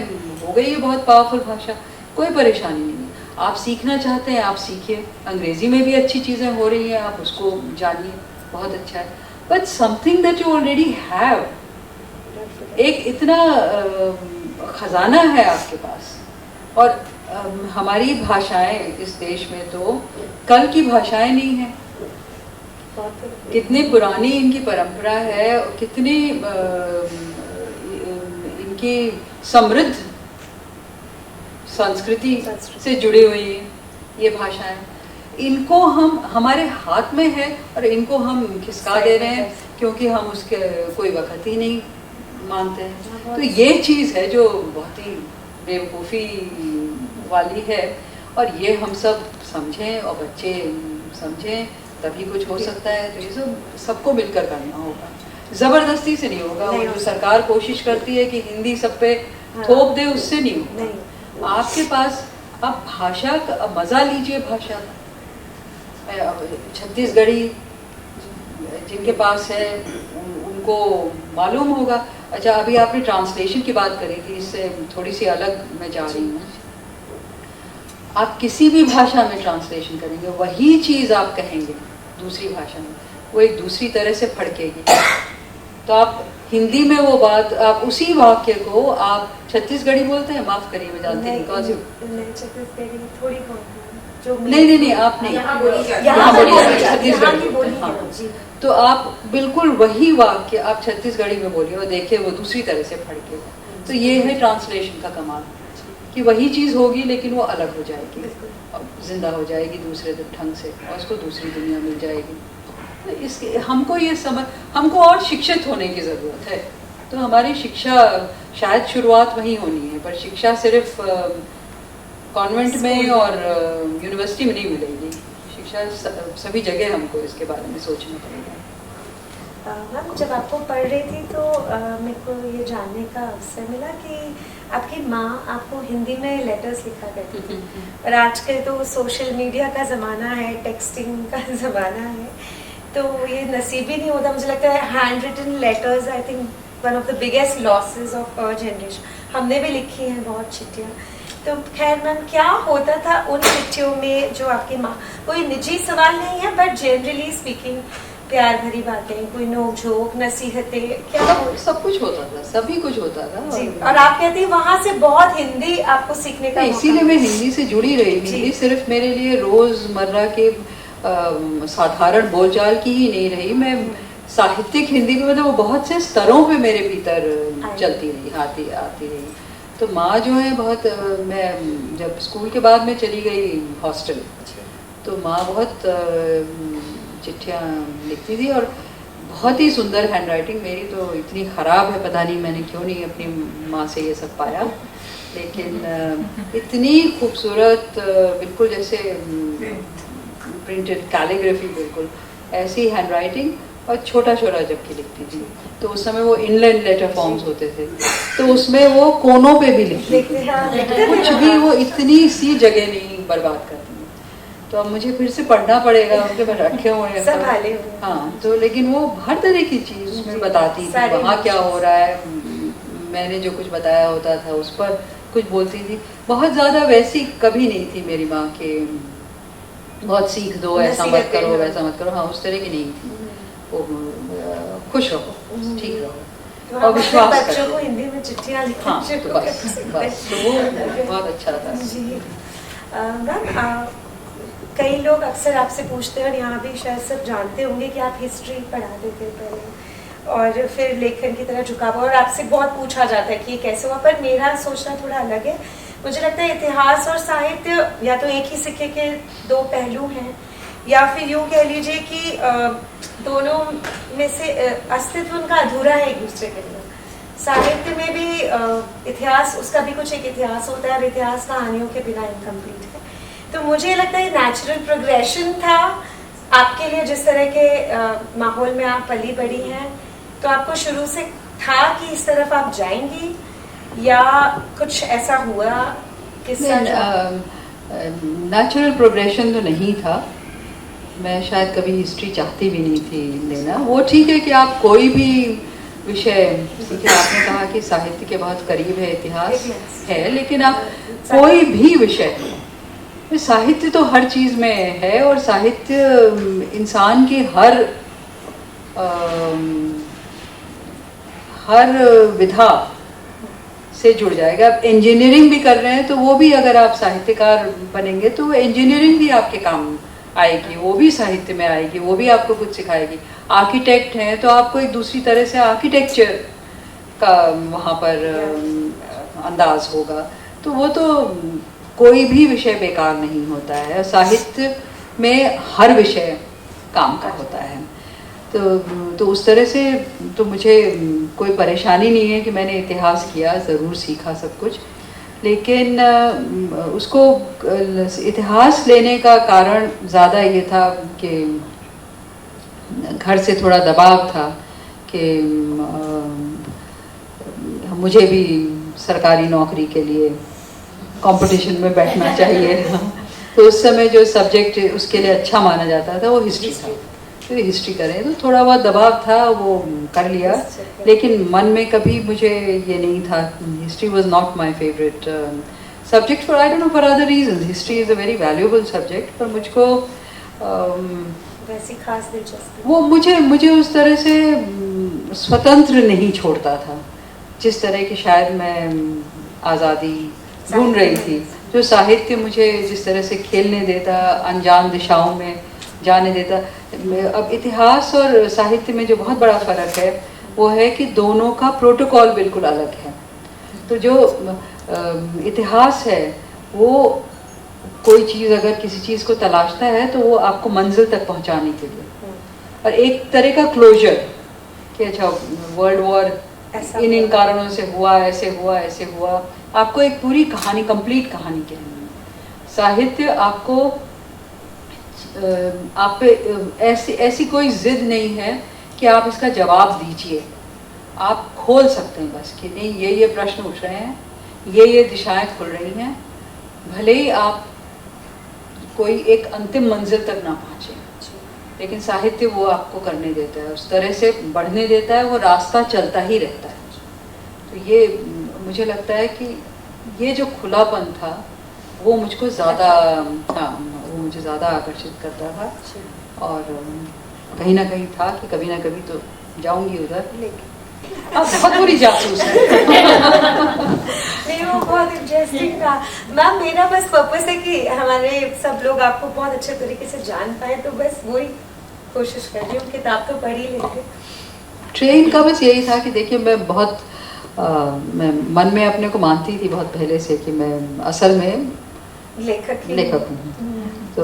हो गई है बहुत पावरफुल भाषा, कोई परेशानी नहीं है। आप सीखना चाहते हैं आप सीखिए, अंग्रेजी में भी अच्छी चीज़ें हो रही हैं, आप उसको जानिए, बहुत अच्छा है। But something that you already have, एक इतना खजाना है आपके पास। और हमारी भाषाएं इस देश में तो कल की भाषाएं नहीं है, कितनी पुरानी इनकी परंपरा है और कितनी इनकी समृद्ध संस्कृति से जुड़ी हुई है ये भाषाएं। इनको हम हमारे हाथ में है और इनको हम खिसका दे रहे हैं क्योंकि हम उसके कोई वक्त ही नहीं मानते हैं। तो ये चीज़ है जो बहुत ही बेवकूफ़ी वाली है, और ये हम सब समझें और बच्चे समझें, तभी कुछ हो सकता है। तो ये सब सबको मिलकर करना होगा, ज़बरदस्ती से नहीं होगा। वो जो सरकार कोशिश करती है कि हिंदी सब पे थोप दे, उससे नहीं होगा। आपके पास आप भाषा का मज़ा लीजिए। भाषा छत्तीसगढ़ी जिनके पास है उनको मालूम होगा। अच्छा, अभी आपने ट्रांसलेशन की बात करी थी, इससे थोड़ी सी अलग मैं जा रही हूँ। आप किसी भी भाषा में ट्रांसलेशन करेंगे, वही चीज़ आप कहेंगे दूसरी भाषा में, वो एक दूसरी तरह से फड़केगी। तो आप हिंदी में वो बात, आप उसी वाक्य को आप छत्तीसगढ़ी बोलते हैं, माफ़ करिए मैं जानती नहीं कौन सी छत्तीसगढ़ी थोड़ी नहीं आप नहीं, यहाँ छत्तीसगढ़ी। तो आप बिल्कुल वही वाक्य आप छत्तीसगढ़ी में बोलिए और देखिए वो दूसरी तरह से फड़केगा। तो ये है ट्रांसलेशन का कमाल, कि वही चीज़ होगी लेकिन वो अलग हो जाएगी, जिंदा हो जाएगी दूसरे ढंग से, और उसको दूसरी दुनिया मिल जाएगी। तो इसके हमको ये समझ, हमको और शिक्षित होने की ज़रूरत है। तो हमारी शिक्षा शायद शुरुआत वहीं होनी है, पर शिक्षा सिर्फ कॉन्वेंट में और यूनिवर्सिटी में नहीं मिलेगी। शिक्षा सभी जगह हमको इसके बारे में सोचना पड़ेगा। मैम, जब आपको पढ़ रही थी तो मेरे को ये जानने का अवसर मिला कि आपकी माँ आपको हिंदी में लेटर्स लिखा करती थी, और आजकल तो सोशल मीडिया का ज़माना है, टेक्सटिंग का ज़माना है, तो ये नसीब ही नहीं होता। मुझे लगता है handwritten letters I think one of the biggest losses of our generation. हमने भी लिखी हैं बहुत चिट्ठियाँ। तो खैर मैम, क्या होता था उन चिट्ठियों में जो आपकी माँ, कोई निजी सवाल नहीं है बट जनरली स्पीकिंग प्यार भरी बातें, कोई नोक झोंक, नसीहतें, क्या सब कुछ होता था, सभी कुछ होता था जी। और आप कहती हैं वहाँ से बहुत हिंदी आपको सीखने का, इसीलिए मैं हिंदी से जुड़ी रही। हिंदी सिर्फ मेरे लिए रोजमर्रा के साधारण बोलचाल की ही नहीं रही, मैं साहित्यिक हिंदी में, मतलब वो बहुत से स्तरों पे मेरे भीतर चलती रही, आती रही। तो माँ जो है बहुत, मैं जब स्कूल के बाद में चली गई हॉस्टल, तो माँ बहुत चिट्ठियाँ लिखती थी, और बहुत ही सुंदर हैंडराइटिंग। मेरी तो इतनी ख़राब है, पता नहीं मैंने क्यों नहीं अपनी माँ से ये सब पाया, लेकिन इतनी खूबसूरत, बिल्कुल जैसे प्रिंटेड कैलीग्राफी, बिल्कुल ऐसी हैंडराइटिंग। और छोटा छोटा जबकि लिखती थी। तो उस समय वो इनलाइन लेटर फॉर्म्स होते थे, तो उसमें वो कोनों पे भी लिखती थी, कुछ भी वो इतनी सी जगह नहीं बर्बाद करती। तो अब मुझे फिर से पढ़ना पड़ेगा, उनके पास रखे हुए हैं सब हाले हुए। हाँ, तो लेकिन वो हर तरह की चीज़ उसमें बताती थी, वहाँ क्या हो रहा है, मैंने जो कुछ बताया होता था उस पर कुछ बोलती थी। बहुत ज़्यादा वैसी कभी नहीं थी मेरी माँ के, बहुत सीख दो, ऐसा मत करो वैसा मत करो, हाँ उस तरह की नहीं थी। वो खुश रहो, ठीक रहो और विश्वास बच्चों को करो। हिंदी में चिट्ठियाँ लिखना हाँ तो बस तो वो बहुत अच्छा था जी। मैम, कई लोग अक्सर आपसे पूछते हैं और यहाँ भी शायद सब जानते होंगे कि आप हिस्ट्री पढ़ाते थे पहले और फिर लेखन की तरह झुकाव, और आपसे बहुत पूछा जाता है कि ये कैसे हुआ, पर मेरा सोचना थोड़ा अलग है। मुझे लगता है इतिहास और साहित्य या तो एक ही सिक्के के दो पहलू हैं, या फिर यूँ कह लीजिए कि दोनों में से अस्तित्व उनका अधूरा है एक दूसरे के लिए। साहित्य में भी इतिहास, उसका भी कुछ एक इतिहास होता है और इतिहास कहानियों के बिना इनकम्प्लीट है। तो मुझे लगता है नेचुरल प्रोग्रेशन था आपके लिए, जिस तरह के माहौल में आप पली बड़ी हैं, तो आपको शुरू से था कि इस तरफ आप जाएंगी, या कुछ ऐसा हुआ किस्सा? नेचुरल प्रोग्रेशन तो नहीं था, मैं शायद कभी हिस्ट्री चाहती भी नहीं थी लेना। वो ठीक है कि आप कोई भी विषय सीखे, आपने कहा कि साहित्य के बहुत करीब है इतिहास है, लेकिन आप कोई भी विषय, साहित्य तो हर चीज़ में है, और साहित्य इंसान की हर विधा से जुड़ जाएगा। आप इंजीनियरिंग भी कर रहे हैं तो वो भी, अगर आप साहित्यकार बनेंगे तो वो इंजीनियरिंग भी आपके काम आएगी, वो भी साहित्य में आएगी, वो भी आपको कुछ सिखाएगी। आर्किटेक्ट हैं तो आपको एक दूसरी तरह से आर्किटेक्चर का वहाँ पर अंदाज होगा। तो वो तो कोई भी विषय बेकार नहीं होता है, साहित्य में हर विषय काम का होता है। तो उस तरह से तो मुझे कोई परेशानी नहीं है कि मैंने इतिहास किया, ज़रूर सीखा सब कुछ, लेकिन उसको इतिहास लेने का कारण ज़्यादा ये था कि घर से थोड़ा दबाव था कि मुझे भी सरकारी नौकरी के लिए कंपटीशन में बैठना चाहिए। तो उस समय जो सब्जेक्ट उसके लिए अच्छा माना जाता था वो हिस्ट्री था, तो हिस्ट्री करें, तो थोड़ा बहुत दबाव था, वो कर लिया। लेकिन मन में कभी मुझे ये नहीं था, history was not my favourite subject for, I don't know, for other reasons. History is a very valuable subject, पर मुझको वैसी खास दिलचस्पी वो मुझे उस तरह से स्वतंत्र नहीं छोड़ता था, जिस तरह की शायद मैं आज़ादी ढूंढ रही थी। जो साहित्य मुझे जिस तरह से खेलने देता, अनजान दिशाओं में जाने देता। अब इतिहास और साहित्य में जो बहुत बड़ा फ़र्क है वो है कि दोनों का प्रोटोकॉल बिल्कुल अलग है। तो जो इतिहास है वो कोई चीज़ अगर किसी चीज़ को तलाशता है तो वो आपको मंजिल तक पहुंचाने के लिए, और एक तरह का क्लोजर कि अच्छा वर्ल्ड वॉर इन कारणों से हुआ, ऐसे हुआ, ऐसे हुआ, आपको एक पूरी कहानी, कंप्लीट कहानी कहनी है। साहित्य आपको आप पे ऐसी कोई जिद नहीं है कि आप इसका जवाब दीजिए, आप खोल सकते हैं बस कि नहीं ये प्रश्न उठ रहे हैं, ये दिशाएं खुल रही हैं, भले ही आप कोई एक अंतिम मंजिल तक ना पहुँचे, लेकिन साहित्य वो आपको करने देता है, उस तरह से बढ़ने देता है, वो रास्ता चलता ही रहता है। तो ये मुझे लगता है कि ये जो खुलापन था वो मुझको ज़्यादा, हाँ वो मुझे ज़्यादा आकर्षित करता था, और कहीं ना कहीं था कि कभी ना कभी तो जाऊंगी उधर। अब बहुत बुरी जासूस है। नहीं, वो बहुत इंटरेस्टिंग था मैम। मेरा बस पर्पस है कि हमारे सब लोग आपको बहुत अच्छे तरीके से जान पाए, तो बस वही कोशिश कर रही हूँ। किताब तो पढ़ ही लेते। ट्रेन का बस यही था कि देखिए मैं बहुत मैं मन में अपने को मानती थी बहुत पहले से कि मैं असल में लेखक हूँ। तो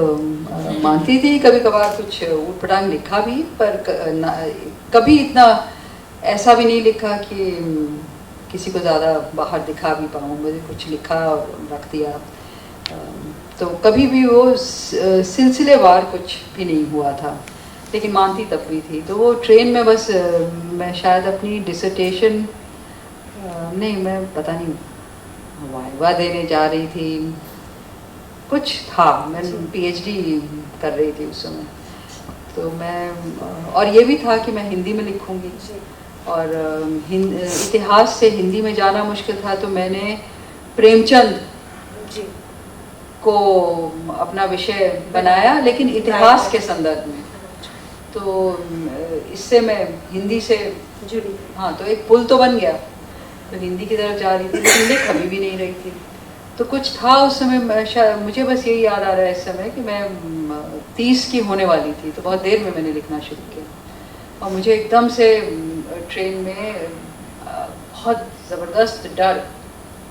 मानती थी, कभी कभार कुछ ऊटपटांग लिखा भी, पर कभी इतना ऐसा भी नहीं लिखा कि किसी को ज़्यादा बाहर दिखा भी पाऊँ। मुझे कुछ लिखा और रख दिया, तो कभी भी वो सिलसिलेवार कुछ भी नहीं हुआ था। लेकिन मानती तब भी थी। तो वो ट्रेन में बस मैं शायद अपनी डिसर्टेशन नहीं, मैं पता नहीं वाइवा देने जा रही थी, कुछ था, मैं पीएचडी कर रही थी उस समय। तो मैं और ये भी था कि मैं हिंदी में लिखूंगी, और इतिहास से हिंदी में जाना मुश्किल था, तो मैंने प्रेमचंद को अपना विषय बनाया, लेकिन इतिहास के संदर्भ में। तो इससे मैं हिंदी से जुड़ी। हाँ, तो एक पुल तो बन गया, तो हिंदी की तरफ जा रही थी, लेकिन लिख अभी भी नहीं रही थी। तो कुछ था उस समय, मुझे बस यही याद आ रहा है इस समय कि मैं 30 की होने वाली थी, तो बहुत देर में मैंने लिखना शुरू किया। और मुझे एकदम से ट्रेन में बहुत ज़बरदस्त डर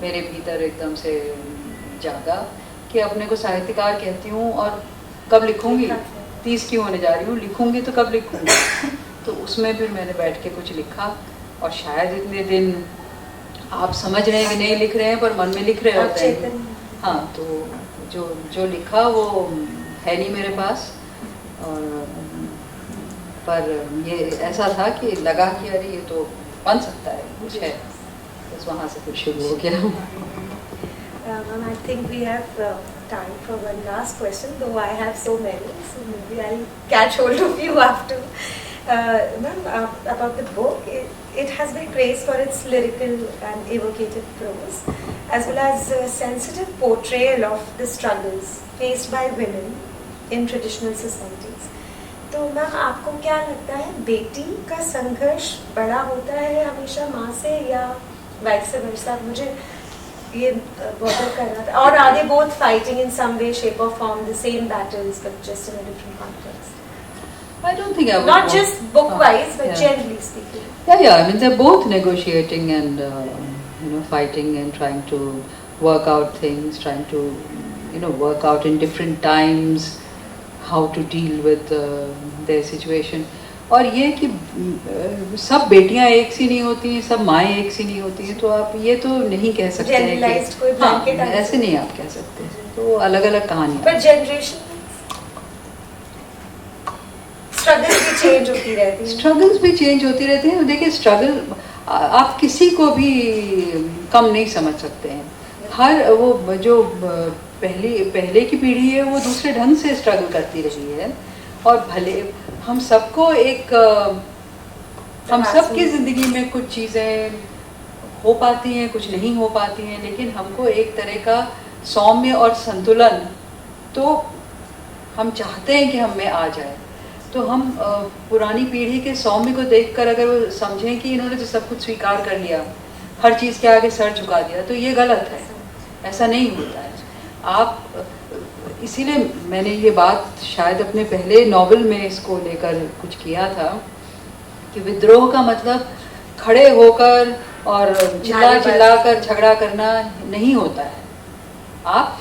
मेरे भीतर एकदम से जागा कि अपने को साहित्यकार कहती हूँ और कब लिखूंगी, 30 की होने जा रही हूँ, लिखूंगी तो कब लिखूंगी। तो उसमें फिर मैंने बैठ के कुछ लिखा, और शायद इतने दिन आप समझ रहे हैं कि नहीं लिख रहे हैं, पर मन में लिख रहे होते हैं। हाँ, तो जो लिखा वो है नहीं मेरे पास, और पर ये ऐसा था कि लगा कि अरे ये तो बन सकता है, कुछ है, बस वहाँ से फिर शुरू हो गया। Ma'am, I think we have time for one last question, though I have so many, so maybe I'll catch hold of you after. Ma'am, about the book, it has been praised for its lyrical and evocative prose, as well as a sensitive portrayal of the struggles faced by women in traditional societies. तो ma'am, आपको क्या लगता है, बेटी का संघर्ष बड़ा होता है हमेशा माँ से, या वाइस वर्सा? मुझे ये बॉदर कर रहा था। और are they both fighting in some way, shape or form the same battles, but just in a different context? I don't think I would Not just book-wise, but generally speaking. Yeah. I mean, they're both negotiating and fighting and trying to work out things, trying to work out in different times how to deal with their situation. और ये कि सब बेटियां एक सी नहीं होती हैं, सब माएँ एक सी नहीं होती हैं, तो आप ये तो नहीं कह सकते हैं कि हाँ, ऐसे नहीं आप कह सकते, तो अलग अलग कहानी। पर जनरेशन स्ट्रगल्स भी चेंज होती रहती हैं। स्ट्रगल्स भी चेंज होती रहती हैं। देखिए, स्ट्रगल आप किसी को भी कम नहीं समझ सकते हैं। हर वो जो पहले की पीढ़ी है वो दूसरे ढंग से स्ट्रगल करती रही है, और भले हम सबको हम सबकी ज़िंदगी में कुछ चीज़ें हो पाती हैं, कुछ नहीं हो पाती हैं, लेकिन हमको एक तरह का सौम्य और संतुलन तो हम चाहते हैं कि हम में आ जाए। तो हम पुरानी पीढ़ी के सौम्य को देखकर अगर वो समझें कि इन्होंने तो सब कुछ स्वीकार कर लिया, हर चीज़ के आगे सर झुका दिया, तो ये गलत है, ऐसा नहीं होता है। आप इसीलिए मैंने ये बात शायद अपने पहले नॉवेल में इसको लेकर कुछ किया था कि विद्रोह का मतलब खड़े होकर और चिल्ला कर झगड़ा करना नहीं होता है। आप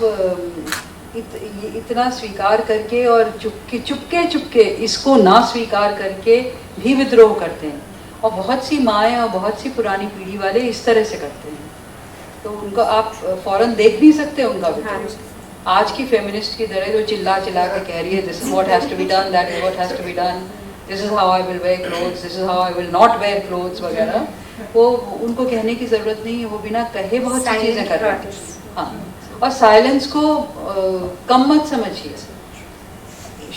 इतना स्वीकार करके और चुपके इसको ना स्वीकार करके भी विद्रोह करते हैं, और बहुत सी माएँ और बहुत सी पुरानी पीढ़ी वाले इस तरह से करते हैं। तो उनको आप फौरन देख भी सकते हैं उनका विद्रोह। आज की फेमिनिस्ट की तरह जो चिल्ला के कह रही है this is what has to be done, that is what has to be done, this is how I will wear clothes, this is how I will not wear clothes वगैरह, वो उनको कहने की ज़रूरत नहीं है, वो बिना कहे बहुत सी चीज़ें कर रहे हैं। हाँ, और साइलेंस को कम मत समझिए,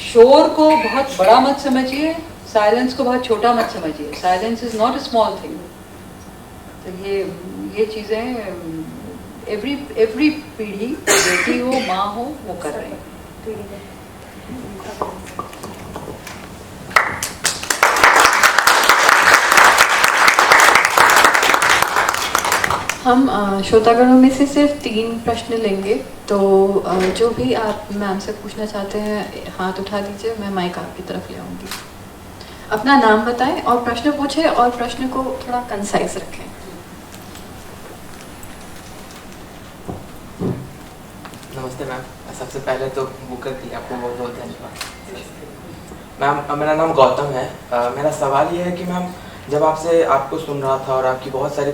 शोर को बहुत बड़ा मत समझिए, साइलेंस को बहुत छोटा मत समझिए। Silence is not a small thing. तो ये चीज़ें एवरी पीढ़ी, बेटी हो माँ हो, वो कर रहे हैं। हम श्रोतागणों में से सिर्फ 3 प्रश्न लेंगे, तो जो भी आप मैम से पूछना चाहते हैं हाथ उठा दीजिए, मैं माइक आपकी तरफ ले आऊँगी। अपना नाम बताएं और प्रश्न पूछें, और प्रश्न को थोड़ा कंसाइज रखें। नमस्ते मैम, सबसे पहले तो बुकर के लिए आपको बहुत बहुत धन्यवाद। मैम, मेरा नाम गौतम है। मेरा सवाल ये है कि मैम, जब आपको सुन रहा था और आपकी बहुत सारी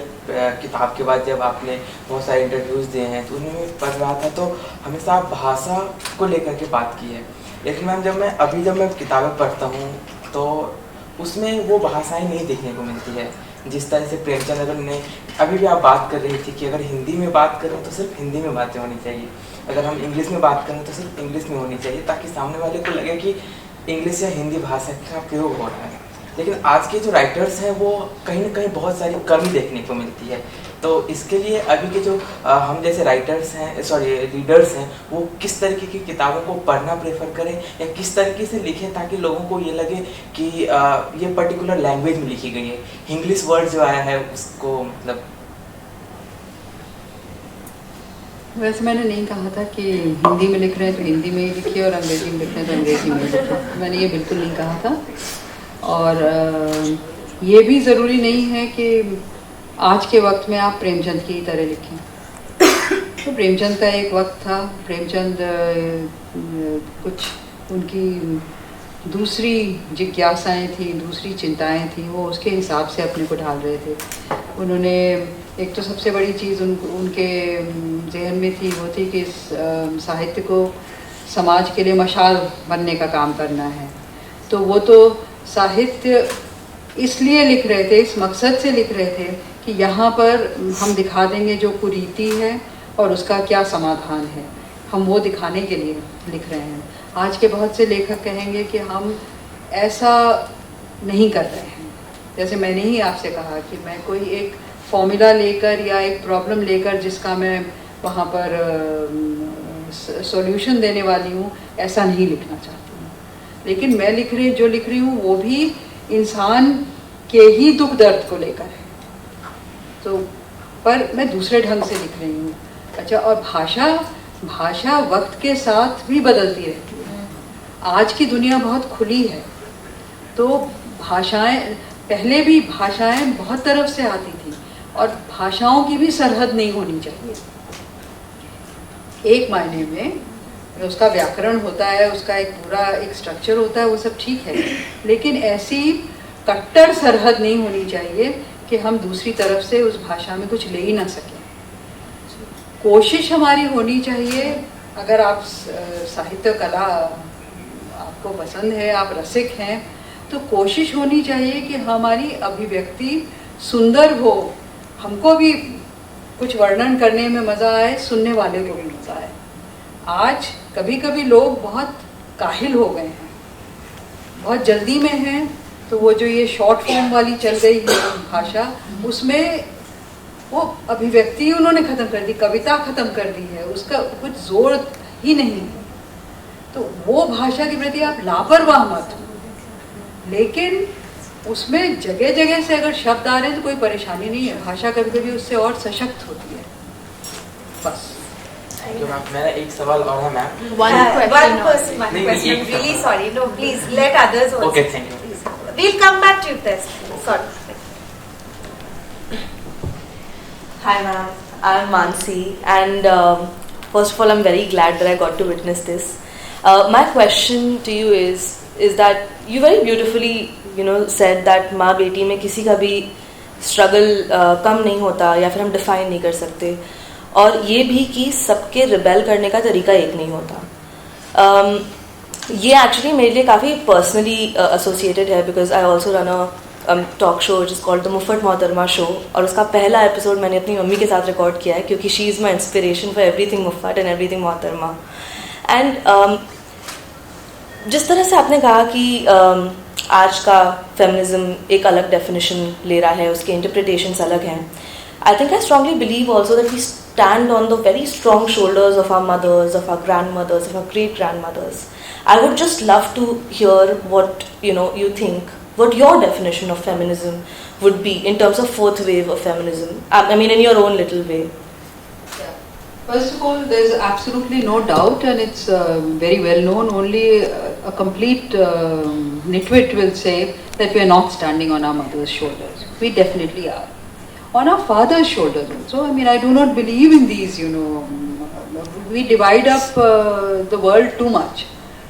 किताब के बाद जब आपने बहुत सारे इंटरव्यूज़ दिए हैं, तो उनमें पढ़ रहा था तो हमेशा आप भाषा को लेकर के बात की है। लेकिन मैम, जब मैं किताबें पढ़ता हूँ तो उसमें वो भाषाएं नहीं देखने को मिलती है जिस तरह से प्रेमचंद अगर ने अभी भी आप बात कर रही थी कि अगर हिंदी में बात करें तो सिर्फ हिंदी में बातें होनी चाहिए, अगर हम इंग्लिश में बात करें तो सिर्फ इंग्लिश में होनी चाहिए, ताकि सामने वाले को लगे कि इंग्लिश या हिंदी भाषा का प्रयोग हो रहा है। लेकिन आज के जो राइटर्स हैं वो कहीं ना कहीं बहुत सारी कमी देखने को मिलती है। तो इसके लिए अभी के जो हम जैसे राइटर्स हैं, सॉरी रीडर्स हैं, वो किस तरीके की किताबों को पढ़ना प्रेफर करें या किस तरीके से लिखें ताकि लोगों को ये लगे कि ये पर्टिकुलर लैंग्वेज में लिखी गई है। इंग्लिश वर्ड जो आया है उसको मतलब वैसे मैंने नहीं कहा था कि हिंदी में लिख रहे हैं तो हिंदी में ही लिखिए और अंग्रेजी में लिख रहे हैं तो अंग्रेजी में ही लिखिए, मैंने ये बिल्कुल नहीं कहा था। और ये भी ज़रूरी नहीं है कि आज के वक्त में आप प्रेमचंद की तरह लिखें। तो प्रेमचंद का एक वक्त था, प्रेमचंद कुछ उनकी दूसरी जिज्ञासाएं थी, दूसरी चिंताएं थी, वो उसके हिसाब से अपने को ढाल रहे थे। उन्होंने एक तो सबसे बड़ी चीज़ उनके जहन में थी वो थी कि साहित्य को समाज के लिए मशाल बनने का काम करना है। तो वो तो साहित्य इसलिए लिख रहे थे, इस मकसद से लिख रहे थे कि यहाँ पर हम दिखा देंगे जो कुरीति है और उसका क्या समाधान है, हम वो दिखाने के लिए लिख रहे हैं। आज के बहुत से लेखक कहेंगे कि हम ऐसा नहीं कर रहे हैं। जैसे मैंने ही आपसे कहा कि मैं कोई एक फॉर्मूला लेकर या एक प्रॉब्लम लेकर जिसका मैं वहाँ पर सॉल्यूशन देने वाली हूँ, ऐसा नहीं लिखना चाहती हूँ। लेकिन मैं जो लिख रही हूँ वो भी इंसान के ही दुख दर्द को लेकर है, तो पर मैं दूसरे ढंग से लिख रही हूँ। अच्छा, और भाषा वक्त के साथ भी बदलती रहती है। आज की दुनिया बहुत खुली है, तो भाषाएं पहले भी भाषाएं बहुत तरफ से आती थी और भाषाओं की भी सरहद नहीं होनी चाहिए। एक मायने में उसका व्याकरण होता है, उसका एक पूरा एक स्ट्रक्चर होता है, वो सब ठीक है, लेकिन ऐसी कट्टर सरहद नहीं होनी चाहिए कि हम दूसरी तरफ से उस भाषा में कुछ ले ही ना सकें। कोशिश हमारी होनी चाहिए, अगर आप साहित्य कला आपको पसंद है, आप रसिक हैं, तो कोशिश होनी चाहिए कि हमारी अभिव्यक्ति सुंदर हो, हमको भी कुछ वर्णन करने में मज़ा आए, सुनने वाले को भी मज़ा आए। आज कभी कभी लोग बहुत काहिल हो गए हैं, बहुत जल्दी में हैं, तो वो जो ये शॉर्ट फॉर्म वाली चल गई है भाषा, उसमें वो अभिव्यक्ति उन्होंने ख़त्म कर दी, कविता ख़त्म कर दी है, उसका कुछ जोर ही नहीं है। तो वो भाषा के प्रति आप लापरवाह मत हो, लेकिन उसमें जगह जगह से अगर शब्द आ रहे हैं तो कोई परेशानी नहीं है, भाषा कभी कभी उससे और सशक्त होती है। बस मेरा एक सवाल और है ma'am. One question. Really sorry. No, please let others also. Okay, thank you. We'll come back to this. Sorry. Hi ma'am, I'm Mansi, and first of all I'm very glad that I got to witness this. My question to you is that you very beautifully said that माँ बेटी में किसी का भी struggle कम नहीं होता या फिर हम define नहीं कर सकते, और ये भी कि सबके रिबेल करने का तरीका एक नहीं होता। ये एक्चुअली मेरे लिए काफ़ी पर्सनली एसोसिएटेड है, because I also run a talk show which is called the Muhfat Mohtarma show, और उसका पहला एपिसोड मैंने अपनी मम्मी के साथ रिकॉर्ड किया है, क्योंकि she is my inspiration for everything Muhfat and everything Mohtarma. And जिस तरह से आपने कहा कि आज का फेमिनिज्म एक अलग डेफिनेशन ले रहा है, उसके इंटरप्रिटेशंस अलग हैं, I think I strongly believe also that we stand on the very strong shoulders of our mothers, of our grandmothers, of our great-grandmothers. I would just love to hear what you think, what your definition of feminism would be in terms of fourth wave of feminism. I mean, in your own little way. Yeah. First of all, there's absolutely no doubt, and it's very well known. Only a complete nitwit will say that we are not standing on our mother's shoulders. We definitely are. On our father's shoulders also. I mean, I do not believe in these, we divide up the world too much.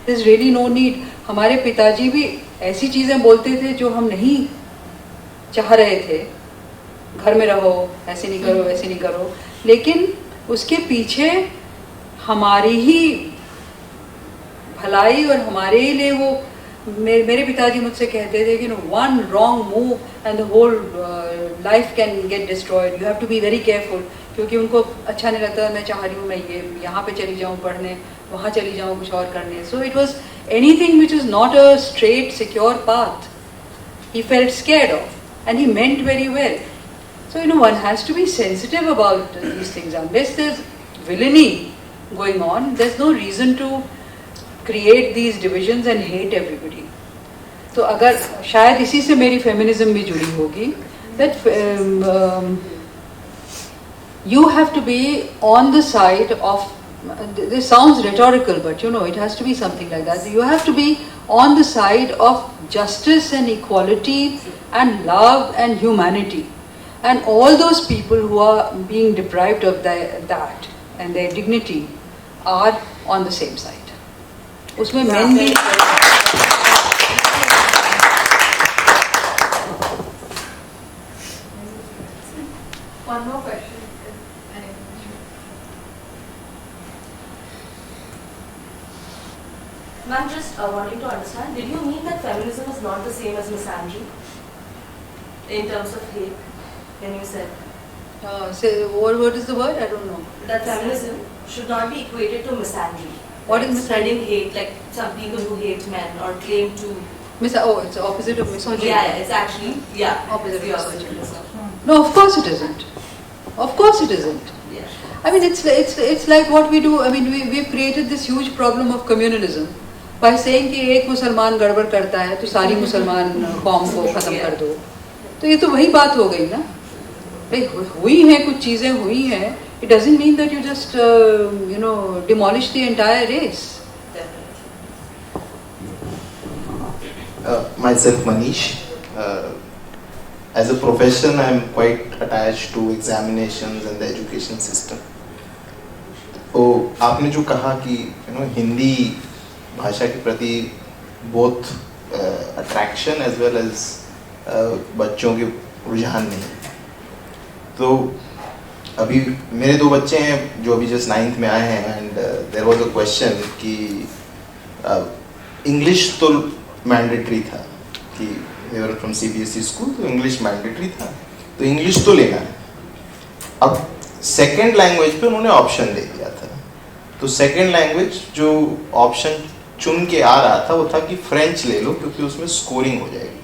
There's really no need. हमारे पिताजी भी ऐसी चीज़ें बोलते थे जो हम नहीं चाह रहे थे, घर में रहो, ऐसे नहीं करो, वैसे नहीं करो, लेकिन उसके पीछे हमारी ही भलाई और हमारे लिए वो मेरे पिताजी मुझसे कहते थे कि one wrong move and the whole life can get destroyed, you have to be very careful, क्योंकि उनको अच्छा नहीं लगता मैं चाह रही हूँ मैं ये यहाँ पे चली जाऊँ पढ़ने, वहाँ चली जाऊँ कुछ और करने. So it was anything which is not a straight secure path he felt scared of, and he meant very well. So one has to be sensitive about these things. Unless there's villainy going on, there's no reason to create these divisions and hate everybody. तो अगर शायद इसी से मेरी feminism भी जुड़ी होगी, that you have to be on the side of, this sounds rhetorical, but it has to be something like that. You have to be on the side of justice and equality and love and humanity, and all those people who are being deprived of that and their dignity are on the same side. उसमें men भी one more question. Ma'am, just wanting to understand, did you mean that feminism is not the same as misandry in terms of hate when you said say what is the word? I don't know. that feminism should not be equated to misandry? What is spreading hate, like some people who hate men or claim to? It's the opposite of misogyny. Yeah, it's actually Opposite it's of the misogyny. No, of course it isn't. Of course it isn't. Yeah. I mean, it's like what we do. I mean, we've created this huge problem of communalism by saying कि एक मुसलमान गड़बड़ करता है तो सारी मुसलमान कौम को खत्म कर दो. तो ये तो वही बात हो गई ना. भाई हुई हैं कुछ चीजें हुई हैं. It doesn't mean that you just demolish the entire race. Myself Manish. As a profession, I am quite attached to examinations and the education system. तो आपने जो कहा कि हिंदी भाषा के प्रति बहुत अट्रैक्शन एज वेल एज बच्चों के रुझान नहीं. तो अभी मेरे 2 बच्चे हैं जो अभी जस्ट 9th में आए हैं, and there was a question कि इंग्लिश तो मैंडेटरी था कि they were from CBSE school, तो इंग्लिश मैंडेटरी था, तो इंग्लिश तो लेना है. अब सेकेंड लैंग्वेज पे उन्होंने ऑप्शन दे दिया था. तो सेकेंड लैंग्वेज जो ऑप्शन चुन के आ रहा था वो था कि फ्रेंच ले लो क्योंकि उसमें स्कोरिंग हो जाएगी,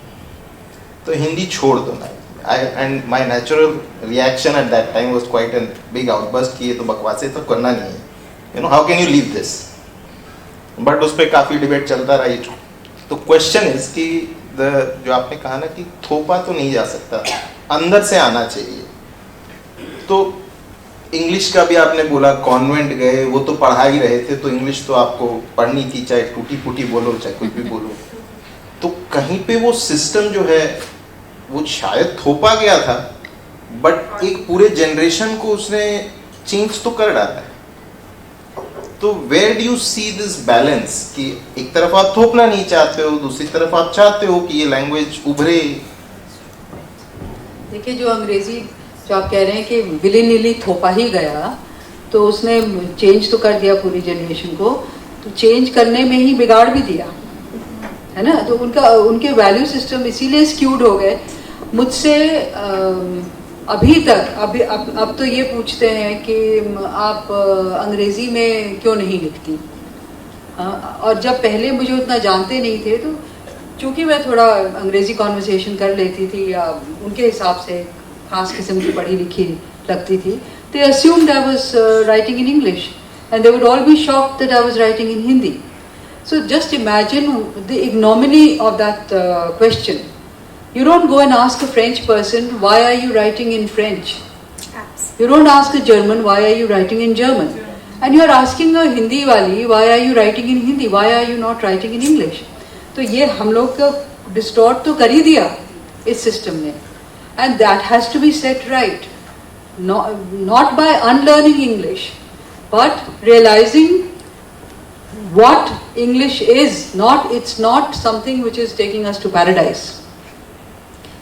तो हिंदी छोड़ दो ना. And my natural reaction at that time was quite an big outburst कि ये तो बकवास है, तो करना नहीं है, how can you leave this. But उस पर काफ़ी डिबेट चलता रहा. तो क्वेश्चन इज कि जो आपने कहा ना कि थोपा तो नहीं जा सकता, अंदर से आना चाहिए. तो इंग्लिश का भी आपने बोला, कॉन्वेंट गए वो तो पढ़ा ही रहे थे, तो इंग्लिश तो आपको पढ़नी थी, चाहे टूटी फूटी बोलो चाहे कुछ भी बोलो. तो कहीं पे वो सिस्टम जो है वो शायद थोपा गया था, बट एक पूरे जनरेशन को उसने चेंज तो कर डाला है. तो where do you see this balance कि एक तरफ आप थोपना नहीं चाहते हो, दूसरी तरफ आप चाहते हो कि ये लैंग्वेज उभरे. देखिए, जो अंग्रेजी जो आप कह रहे हैं कि विली नीली थोपा ही गया, तो उसने चेंज तो कर दिया पूरी जनरेशन को, तो चेंज करने में ही बिगाड़ भी दिया है ना. तो उनके वैल्यू सिस्टम इसीलिए स्क्यूड हो गए. मुझसे अभी तक अब तो ये पूछते हैं कि आप अंग्रेजी में क्यों नहीं लिखती. और जब पहले मुझे उतना जानते नहीं थे, तो चूंकि मैं थोड़ा अंग्रेजी कॉन्वर्सेशन कर लेती थी या उनके हिसाब से खास किस्म की पढ़ी लिखी लगती थी, they assumed I was writing in English, and they would all be shocked that I was writing in Hindi. So just imagine the ignominy of that question. You don't go and ask a French person, why are you writing in French? You don't ask a German, why are you writing in German? And you are asking a Hindi wali, why are you writing in Hindi? Why are you not writing in English? तो ये हम लोग को distort तो कर ही दिया इस system ने. And that has to be set right. Not by unlearning English, but realizing what English is. It's not something which is taking us to paradise.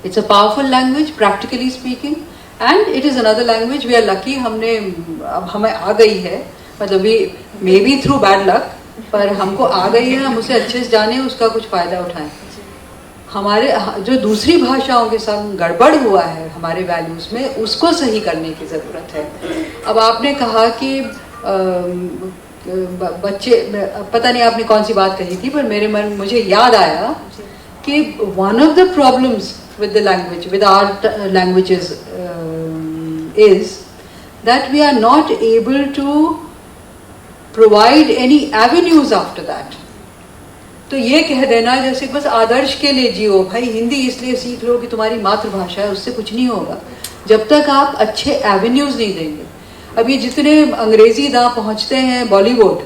It's a powerful language, practically speaking, and it is another language. We are lucky हमें आ गई है, मतलब we maybe through bad luck, पर हमको आ गई है, हम उसे अच्छे से जाने, उसका कुछ फ़ायदा उठाएं। हमारे जो दूसरी भाषाओं के संग गड़बड़ हुआ है हमारे वैल्यूज़ में, उसको सही करने की ज़रूरत है। अब आपने कहा कि बच्चे, पता नहीं आपने कौन सी बात कही थी, पर मुझे याद आया कि one of the problems with the language, with our languages is that we are not able to provide any avenues after that. तो ये कह देना जैसे बस आदर्श के लिए जियो भाई, हिंदी इसलिए सीख लो कि तुम्हारी मातृभाषा है, उससे कुछ नहीं होगा जब तक आप अच्छे एवेन्यूज नहीं देंगे। अब ये जितने अंग्रेजी दां पहुंचते हैं बॉलीवुड,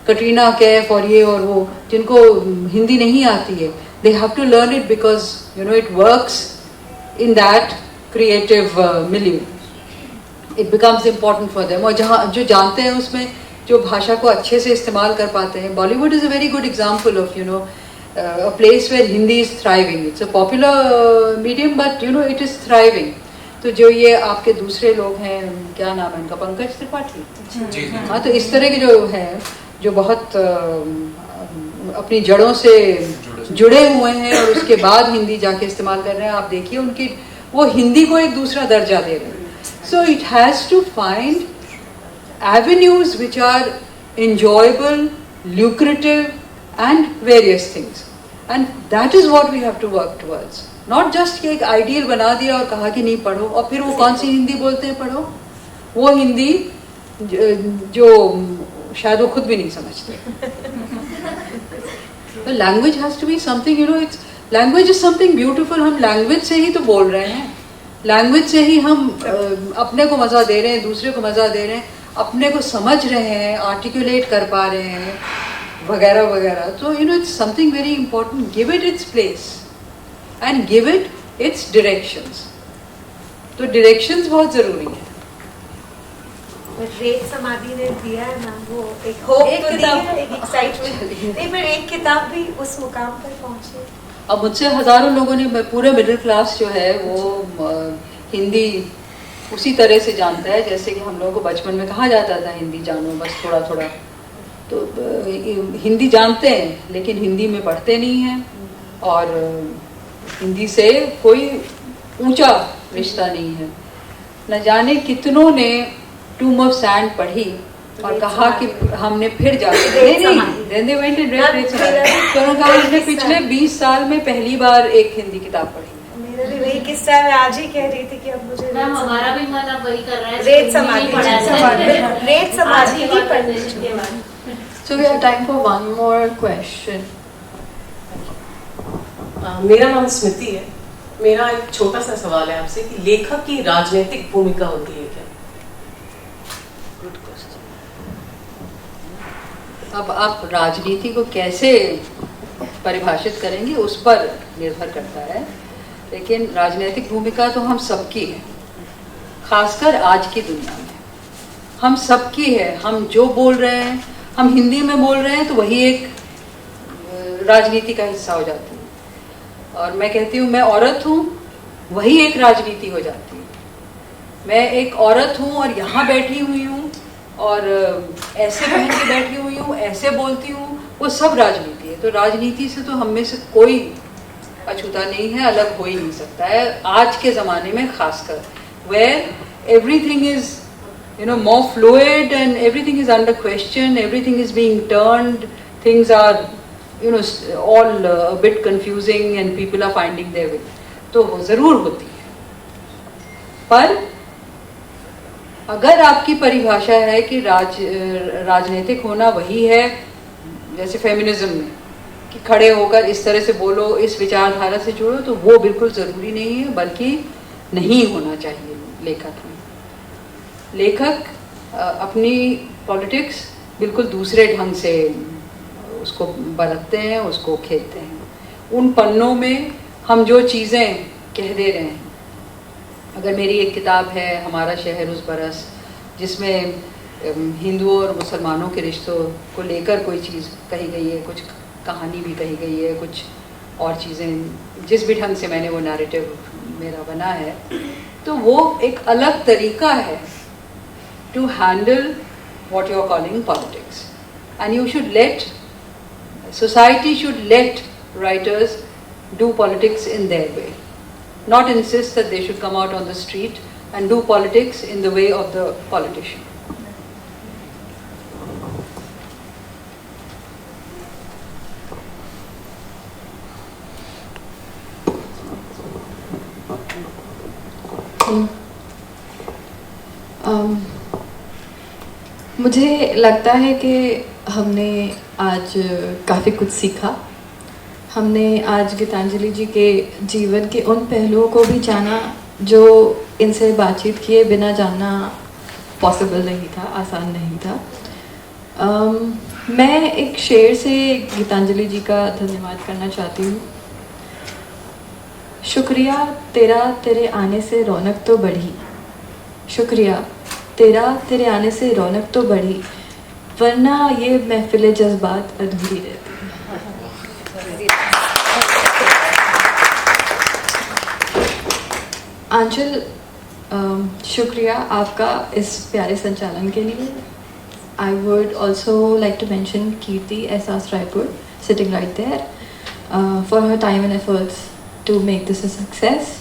कटरीना कैफ और ये और वो, जिनको हिंदी नहीं आती है, they have to learn it because you know it works in that creative milieu. It becomes important for them. और जहाँ जो जानते हैं उसमें जो भाषा को अच्छे से इस्तेमाल कर पाते हैं, Bollywood is a very good example of you know a place where Hindi is thriving. It's a popular medium but you know it is thriving. तो जो ये आपके दूसरे लोग हैं, क्या नाम है इनका, पंकज त्रिपाठी, हाँ, तो इस तरह के जो हैं जो बहुत अपनी जड़ों से जुड़े हुए हैं और उसके बाद हिंदी जाके इस्तेमाल कर रहे हैं, आप देखिए उनकी वो हिंदी को एक दूसरा दर्जा दे रहे हैं। So it has to find avenues which are enjoyable, lucrative and various things, and that is what we have to work towards. Not just कि एक ideal बना दिया और कहा कि नहीं पढ़ो, और फिर वो कौन सी हिंदी बोलते हैं पढ़ो, वो हिंदी जो शायद वो खुद भी नहीं समझते। The language has to be something, you know, it's language is something beautiful. हम language से ही तो बोल रहे हैं, language से ही हम अपने को मज़ा दे रहे हैं, दूसरे को मज़ा दे रहे हैं, अपने को समझ रहे हैं, आर्टिकुलेट कर पा रहे हैं, वगैरह वगैरह। तो you know, it's something very important. Give it its place and give it its directions. तो directions बहुत ज़रूरी है। रेत समाधि ने दिया है मैम, वो एक होप तो दी है, एक एक्साइटमेंट, नहीं पर एक किताब भी उस मुकाम पर पहुंचे। अब मुझसे हजारों लोगों ने, पूरे मिडिल क्लास जो है वो हिंदी उसी तरह से जानता है जैसे कि हम लोगों को बचपन में कहा जाता था हिंदी जानो बस थोड़ा थोड़ा। तो हिंदी जानते हैं लेकिन हिंदी में पढ़ते नहीं हैं, और हिंदी से कोई ऊंचा रिश्ता नहीं है। न जाने कितनों ने टूम ऑफ सैंड पढ़ी और कहा कि हमने फिर जाके पिछले 20 साल में पहली बार एक हिंदी किताब पढ़ी। मेरा भी वही किस्सा, मैं आज ही कह रही थी कि अब मुझे हमारा भी मन अब वही कर रहा है, रेत समाधि ही पढ़ने के बाद। So we have time for one more question. मेरा नाम स्मृति है। मेरा एक छोटा सा सवाल है आपसे कि लेखक की राजनीतिक भूमिका होती है क्या? अब आप राजनीति को कैसे परिभाषित करेंगे उस पर निर्भर करता है, लेकिन राजनीतिक भूमिका तो हम सबकी है, खासकर आज की दुनिया में हम सबकी है। हम जो बोल रहे हैं, हम हिंदी में बोल रहे हैं तो वही एक राजनीति का हिस्सा हो जाती है, और मैं कहती हूँ मैं औरत हूँ, वही एक राजनीति हो जाती है। मैं एक औरत हूँ और यहाँ बैठी हुई हूँ और ऐसे पहन के बैठी हुई हूँ, ऐसे बोलती हूँ, वो सब राजनीति है। तो राजनीति से तो हम में से कोई अछूता नहीं है, अलग हो ही नहीं सकता है आज के ज़माने में, खासकर where everything is you know more fluid and everything is under question, everything is being turned, things are you know all a bit confusing and people are finding their way. तो वो ज़रूर होती है, पर अगर आपकी परिभाषा है कि राजनीतिक होना वही है जैसे फेमिनिज्म में कि खड़े होकर इस तरह से बोलो, इस विचारधारा से जुड़ो, तो वो बिल्कुल ज़रूरी नहीं है, बल्कि नहीं होना चाहिए लेखक में। लेखक अपनी पॉलिटिक्स बिल्कुल दूसरे ढंग से उसको बरतते हैं, उसको खेलते हैं। उन पन्नों में हम जो चीज़ें कह दे रहे हैं, अगर मेरी एक किताब है हमारा शहर उस बरस, जिसमें हिंदुओं और मुसलमानों के रिश्तों को लेकर कोई चीज़ कही गई है, कुछ कहानी भी कही गई है, कुछ और चीज़ें, जिस भी ढंग से मैंने वो नैरेटिव मेरा बना है, तो वो एक अलग तरीका है to handle what you are calling politics. and you should let, society should let writers do politics in their way, not insist that they should come out on the street and do politics in the way of the politician. मुझे लगता है कि हमने आज काफ़ी कुछ सीखा। हमने आज गीतांजलि जी के जीवन के उन पहलुओं को भी जाना जो इनसे बातचीत किए बिना जानना पॉसिबल नहीं था, आसान नहीं था। मैं एक शेर से गीतांजलि जी का धन्यवाद करना चाहती हूँ। शुक्रिया तेरा तेरे आने से रौनक तो बढ़ी, शुक्रिया तेरा तेरे आने से रौनक तो बढ़ी, वरना ये महफिल जज्बात अधूरी रहती। आंचल, शुक्रिया आपका इस प्यारे संचालन के लिए। I would also like to mention Kirti Ehsaas Raipur sitting right there for her time and efforts to make this a success.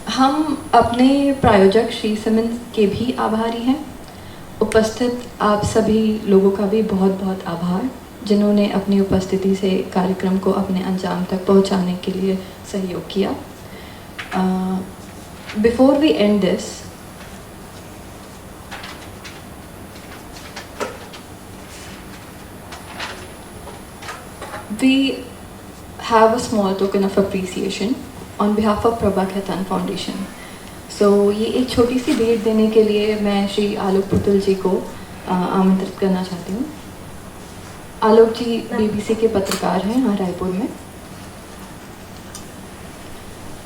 हम अपने प्रायोजक श्री सिमन के भी आभारी हैं। उपस्थित आप सभी लोगों का भी बहुत बहुत आभार, जिन्होंने अपनी उपस्थिति से कार्यक्रम को अपने अंजाम तक पहुंचाने के लिए सहयोग किया। Before we end this, we have a small token of appreciation on behalf of Prabha Khaitan Foundation. So ये एक छोटी सी भेंट देने के लिए मैं श्री आलोक पुतुल जी को आमंत्रित करना चाहती हूँ। आलोक जी BBC के पत्रकार हैं यहाँ रायपुर में।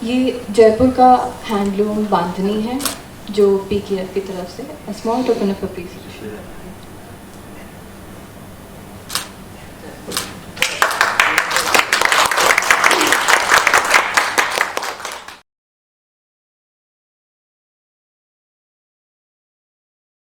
ये जयपुर का हैंडलूम बांधनी है जो PKF की तरफ से a small token of appreciation।